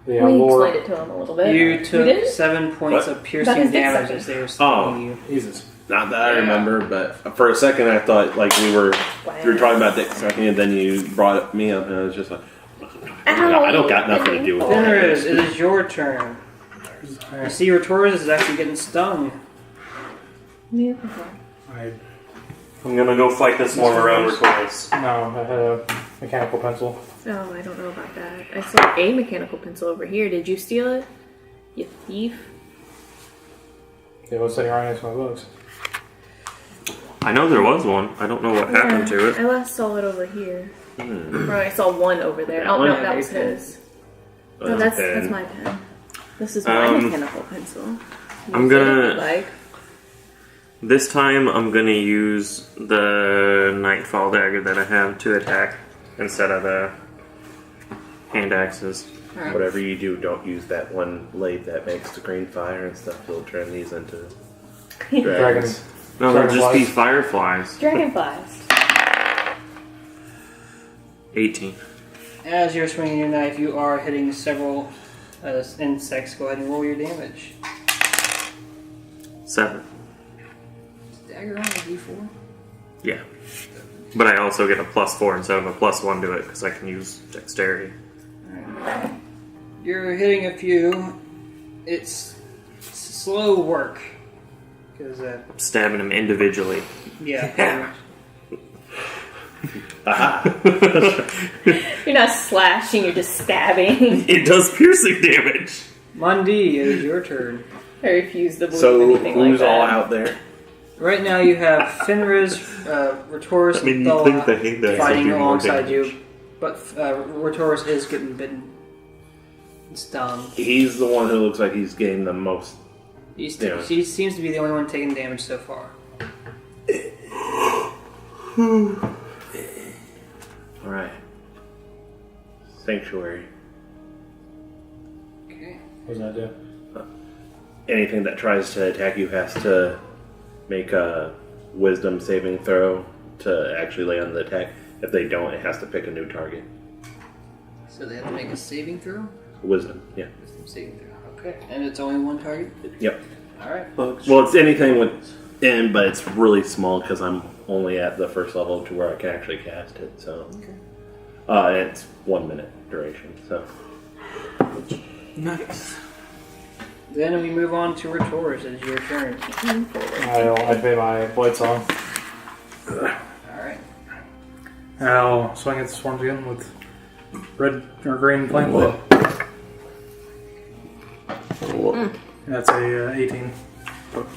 We lore. explained it to him a little bit. You took didn't? 7 points What? of piercing That is damage dick as they were stinging you. Jesus. Not that I Yeah. remember, but for a second I thought like we were talking about dick sucking, and then you brought me up, and I was just like, I don't got nothing to do with Fenris, that. it is your turn. You see Retoris is actually getting stung. Yeah. I'm gonna go fight this one around Retoris. No, I had a mechanical pencil. Oh, I don't know about that. I saw a mechanical pencil over here. Did you steal it? You thief. It was sitting right next to my books. I know there was one. I don't know what happened to it. I last saw it over here. Or I saw one over there. That Oh, one? no, that was his. No, that's my pen. This is my mechanical pencil. I'm Use it if gonna- you'd like. This time I'm gonna use the Nightfall dagger that I have to attack instead of the hand axes. Whatever you do, don't use that one blade that makes the green fire and stuff. You'll turn these into dragons. No, they'll just be Dragonflies. fireflies. Dragonflies. 18. As you're swinging your knife, you are hitting several insects. Go ahead and roll your damage. 7. Dagger on a d4? Yeah. But I also get a +4 instead of a +1 to it because I can use dexterity. You're hitting a few. It's slow work. Because, Stabbing them individually. yeah. You're not slashing, you're just stabbing. It does piercing damage. Mundi, it is your turn. I refuse to believe So anything who's like that. all out there? Right now you have Fenris, Retoris, I mean, and you'd think the Thola hand axes fighting would do more alongside damage. you. But Retoris is getting bitten. And stung. He's the one who looks like he's getting the most. He damage. seems to be the only one taking damage so far. All right. Sanctuary. Okay. What does that do? Anything that tries to attack you has to make a wisdom saving throw to actually lay on the attack. If they don't, it has to pick a new target. So they have to make a saving throw? Wisdom, yeah. Wisdom saving throw. Okay. And it's only one target? Yep. Alright. Well, it's anything within, but it's really small because I'm only at the first level to where I can actually cast it. So, and it's 1 minute duration. So, Nice. Then we move on to Retoris. It is your turn. I pay my blade song. Alright. I'll swing at the swarms again with red or green flame blade. That's a 18.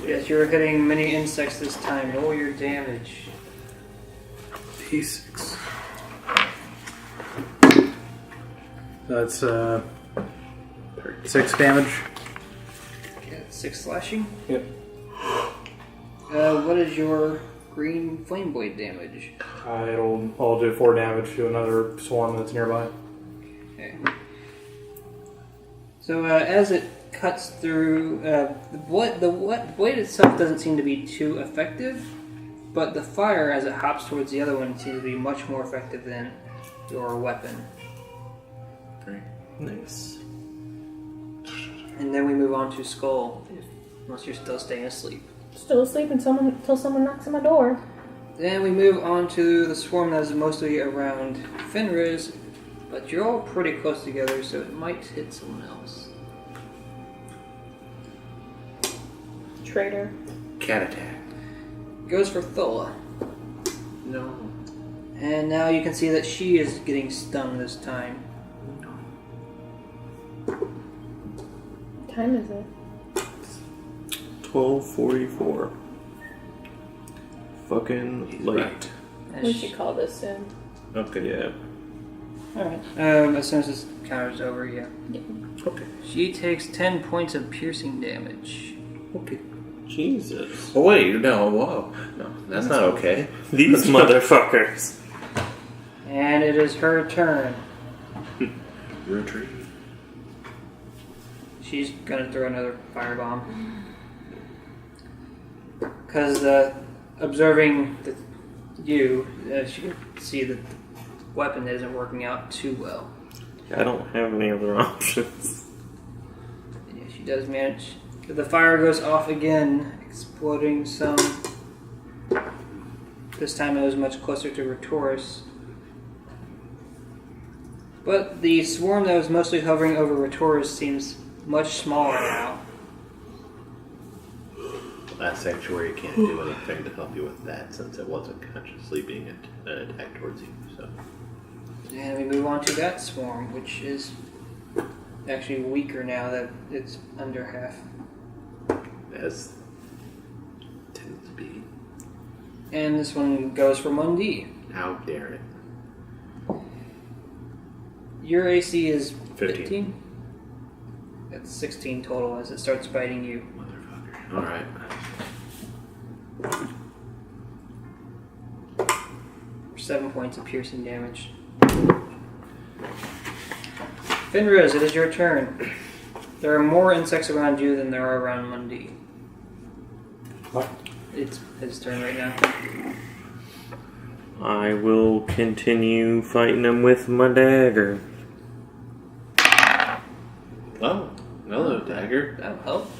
Yes, you're hitting many insects this time. Roll your damage. D6. That's 6 damage. Okay, 6 slashing. Yep. What is your green flame blade damage? I'll do 4 damage to another swarm that's nearby. Okay. So as it cuts through, the blade itself doesn't seem to be too effective, But the fire, as it hops towards the other one, seems to be much more effective than your weapon. Very Nice. And then we move on to Skull, unless you're still staying asleep. Still asleep until someone knocks on my door. Then we move on to the swarm that is mostly around Fenris, but you're all pretty close together, so it might hit someone else. Traitor. cat attack. Goes for Thola. No. And now you can see that she is getting stung this time. What time is it? 12:44. Fucking late. And We should call this soon. Okay. Yeah. Alright. As soon as this counter's over, yeah. Okay. She takes 10 points of piercing damage. Okay. Jesus. Oh wait, no, whoa. No, that's not okay. These motherfuckers. And it is her turn. Retreat. She's gonna throw another firebomb. Because observing you, she can see that the weapon isn't working out too well. I don't have any other options. And yeah, she does manage. The fire goes off again, exploding some. This time it was much closer to Retoris. But the swarm that was mostly hovering over Retoris seems much smaller now. That sanctuary can't do anything to help you with that since it wasn't consciously being an attack towards you. So. And we move on to that swarm, which is actually weaker now that it's under half. As tends to be. And this one goes for Mundi. How dare it? Your AC is 15. 15? That's 16 total as it starts biting you. Motherfucker. Alright. 7 points of piercing damage. Fenris, it is your turn. There are more insects around you than there are around Mundi. What? It's his turn right now. I will continue fighting them with my dagger. Oh, hello, dagger. That'll help.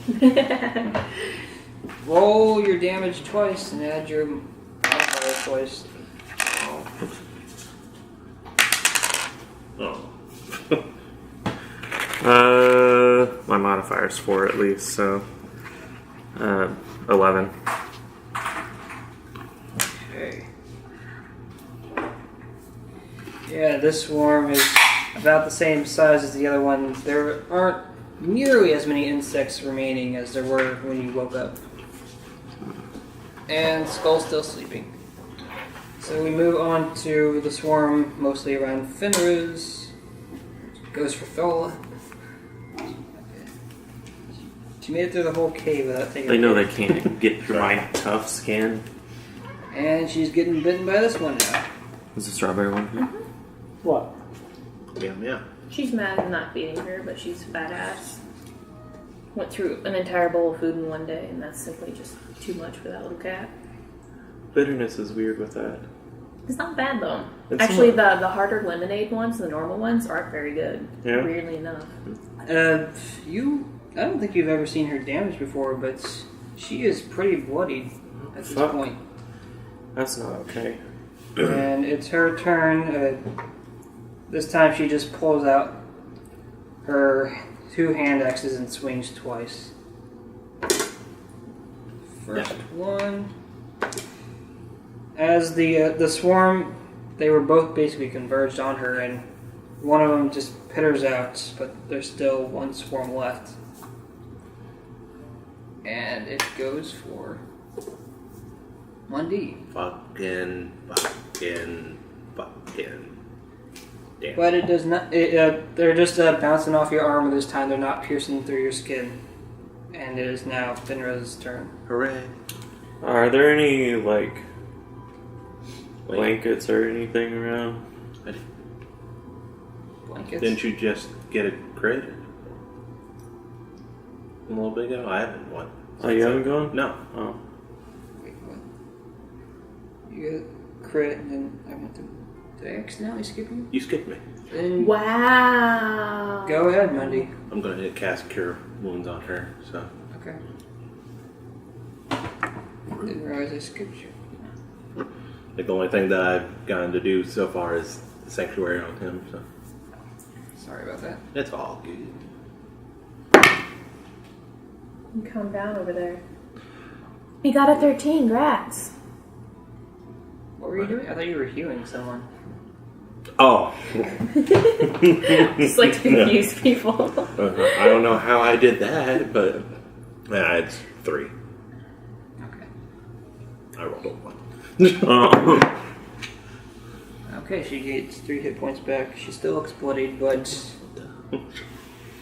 Roll your damage twice and add your modifier twice. Oh. My modifier's 4 at least, so 11. Okay. Yeah, this swarm is about the same size as the other one. There aren't nearly as many insects remaining as there were when you woke up. And Skull's still sleeping. So we move on to the swarm mostly around Fenris. Goes for Thola. She made it through the whole cave without taking They know a they can't get through my tough skin. And she's getting bitten by this one now. Is the strawberry one? What? Yeah. She's mad I'm not feeding her, but she's fat ass. Went through an entire bowl of food in one day, and that's simply just too much for that little cat. Bitterness is weird with that. It's not bad though. It's Actually, not. the harder lemonade ones, the normal ones, aren't very good. Yeah? Weirdly enough. I don't think you've ever seen her damaged before, but she is pretty bloodied at this Fuck. point. That's not okay. And it's her turn. This time she just pulls out her 2 hand axes and swings twice. First one. As the swarm, they were both basically converged on her, and one of them just pitters out, but there's still one swarm left. And it goes for Mundi. Fucking. Damn. But it does not. They're just bouncing off your armor this time. They're not piercing through your skin. And it is now Finra's turn. Hooray. Are there any, like, blankets or anything around? Blankets. Didn't you just get a crit? A little bit ago? I haven't won. Oh, you haven't gone? No. Oh. Wait, what? You crit, and then I went to. Did I accidentally skip you? You skipped me. Then Wow. go ahead, Mundy. I'm going to cast Cure Wounds on her, so. Okay. Didn't realize I skipped you. Like, the only thing that I've gotten to do so far is the Sanctuary on him, so. Sorry about that. It's all good. Calm down over there. You got a 13, grats. What were you doing? I thought you were healing someone. Oh. Just like to confuse people. I don't know how I did that, but. It's 3. Okay. I rolled a 1. Okay, she gets 3 hit points back. She still looks bloodied, but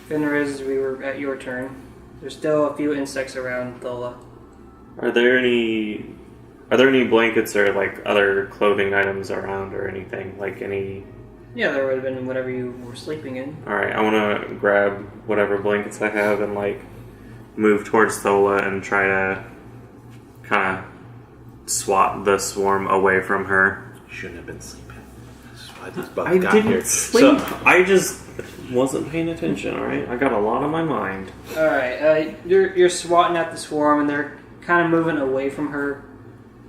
Fenris, we were at your turn. There's still a few insects around Thola. Are there any blankets or like other clothing items around or anything? Like any? Yeah, there would have been whatever you were sleeping in. All right, I want to grab whatever blankets I have and like move towards Thola and try to kind of swat the swarm away from her. You shouldn't have been sleeping. That's why these bugs I got didn't here. sleep. So, I just wasn't paying attention. All right, I got a lot on my mind. All right, you're swatting at the swarm, and they're kind of moving away from her.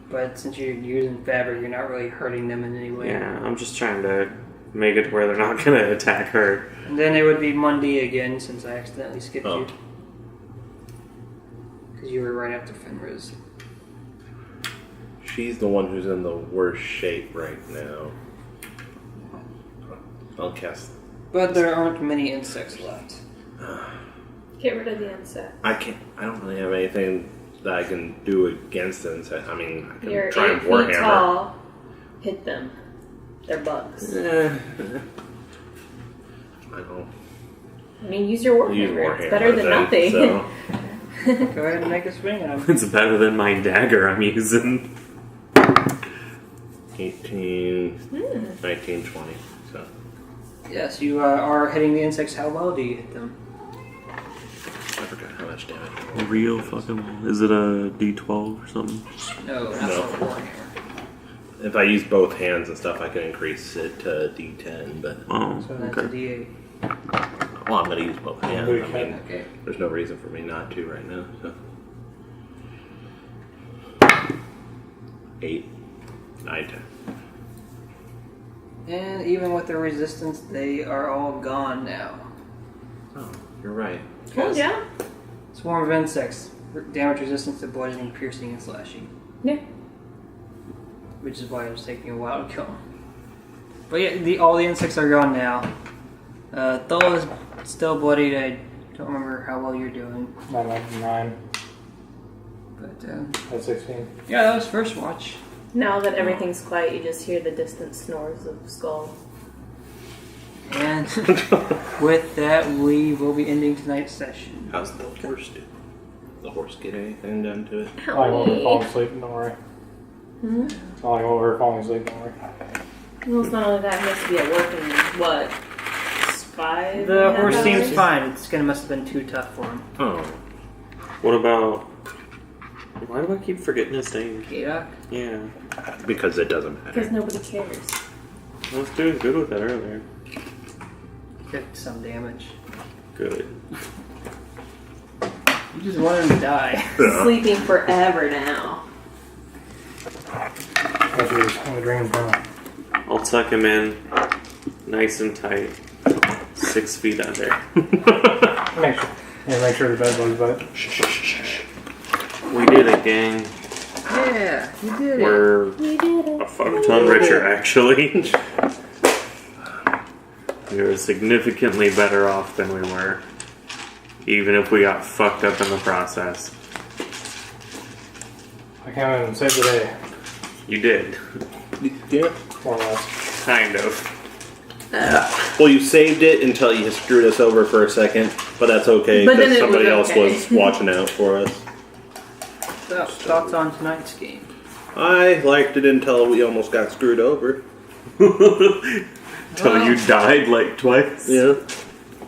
But since you're using fabric, you're not really hurting them in any way. Yeah, I'm just trying to make it to where they're not going to attack her. And then it would be Mundy again, since I accidentally skipped you. Because you were right after Fenris. she's the one who's in the worst shape right now. I'll cast. But there aren't many insects left. Get rid of the insect. I don't really have anything that I can do against insects. I mean, I can You're try 8 and feet warhammer. tall. Hit them. They're bugs. I don't I mean, use your use warhammer. warhammer. It's better than then, nothing. So. Go ahead and make a swing at him. It's better than my dagger I'm using. 18, 19, 20. So Yes, you are hitting the insects. How well do you hit them? I forgot how much damage. Real fucking well. Is it a D12 or something? No, not No. for Warhammer. If I use both hands and stuff, I can increase it to D10. But Oh, So that's okay. a D8. well, I'm gonna use both hands. I mean, Okay. there's no reason for me not to right now. So 8, 9, 10. And even with their resistance, they are all gone now. Oh, you're right. Oh, yeah. Swarm of insects. Damage resistance to bludgeoning, piercing, and slashing. Yeah. Which is why it was taking a while to kill them. But yeah, all the insects are gone now. Thola is still bloodied. I don't remember how well you're doing. 9. But That's 16. yeah, that was first watch. Now that everything's quiet, you just hear the distant snores of Skull. And with that, we will be ending tonight's session. How's the horse do? The horse get anything done to it? I like over falling asleep, don't worry. I like over falling asleep, don't worry. Well, it's not only that, he has to be at work in, what, 5? The horse hours? seems fine. It's gonna must have been too tough for him. Oh, What about... Why do I keep forgetting his name? Kadok? Yeah. because it doesn't matter. Because nobody cares. I was doing good with that earlier. Did some damage. Good. You just want him to die. Sleeping forever now. That's yours. I'm a dream from it. I'll tuck him in nice and tight. 6 feet under. Make sure the bed bugs bite. We did it, gang. Yeah, you did it. We're We did it. a fuck ton richer, actually. We were significantly better off than we were. Even if we got fucked up in the process. I came in and saved the day, You did. Yeah. more or less. Kind of. Well, you saved it until you screwed us over for a second, but that's okay But then because it was somebody else okay. was watching out for us. So, thoughts on tonight's game? I liked it until we almost got screwed over. Till you died like twice. Yeah.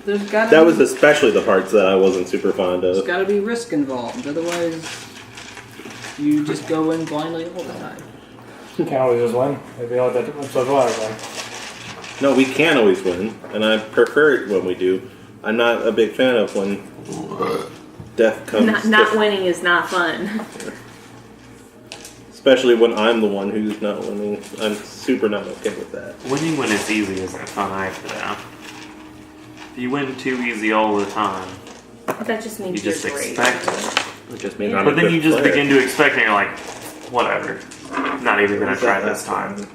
There's gotta That be, was especially the parts that I wasn't super fond there's of. gotta be risk involved. Otherwise, you just go in blindly all the time. Can't always just win. Maybe I'll let that episode go out again. No, we can always win, and I prefer it when we do. I'm not a big fan of when death comes. Not winning is not fun. Especially when I'm the one who's not winning. I'm super not okay with that. Winning when it's easy isn't fun either. If you win too easy all the time, That just means you just you're great. expect it. It just means I'm But a then good you just player. begin to expect it and you're like, whatever. Not even gonna try this time.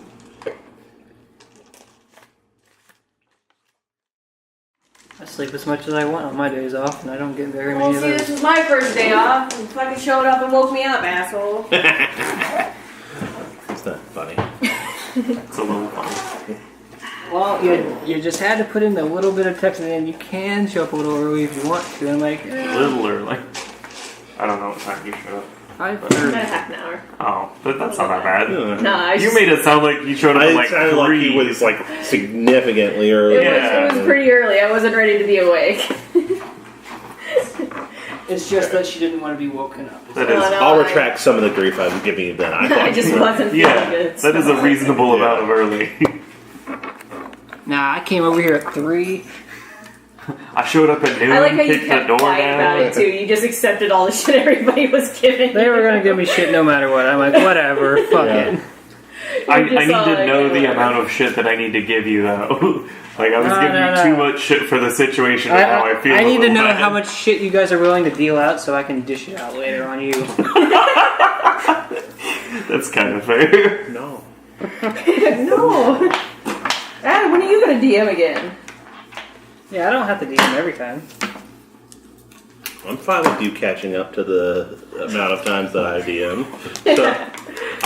I sleep as much as I want on my days off, and I don't get very Well, many see, of this those. was my first day off. You fucking showed up and woke me up, asshole. It's not funny. It's a little funny. Well, you just had to put in a little bit of text, and then you can show up a little early if you want to. I'm like, A little early. I don't know what time you showed up. About a half an hour. Oh, but that's not that bad. Yeah. Nah, You made it sound like you showed up at It like sounded like 3. he was like significantly early. Yeah. It was pretty early. I wasn't ready to be awake. it's just that she didn't want to be woken up. That is, no. I'll retract some of the grief I'm giving you then. I thought I just you were- wasn't feeling yeah, good. that is a reasonable amount of early. Nah, I came over here at 3. I showed up at noon, I like how you kicked the kept door quiet about down. it, too. You just accepted all the shit everybody was giving They you. were gonna give me shit no matter what. I'm like, whatever, fuck Yeah. it. I You're just need all to like, know the whatever. amount of shit that I need to give you, though. Like, I was No, giving no, you no. too much shit for the situation and how I feel. I a need to little know bad. how much shit you guys are willing to deal out so I can dish it out later on you. That's kind of fair. No. No. Adam, when are you going to DM again? Yeah, I don't have to DM every time. I'm fine with you catching up to the amount of times that I DM. So,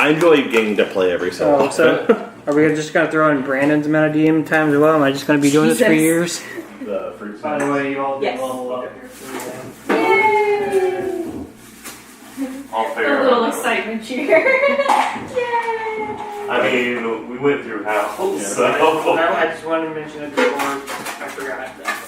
I enjoy getting to play every so Oh, often. so are we just gonna throw in Brandon's amount of DM times as well? Am I just gonna be doing this for Jesus. years? The fruit By the way, you all did Yes. level up here for Yay! All A fair. little excitement cheer. Yay! I mean, we went through hell, so. I just wanted to mention it before I forgot that.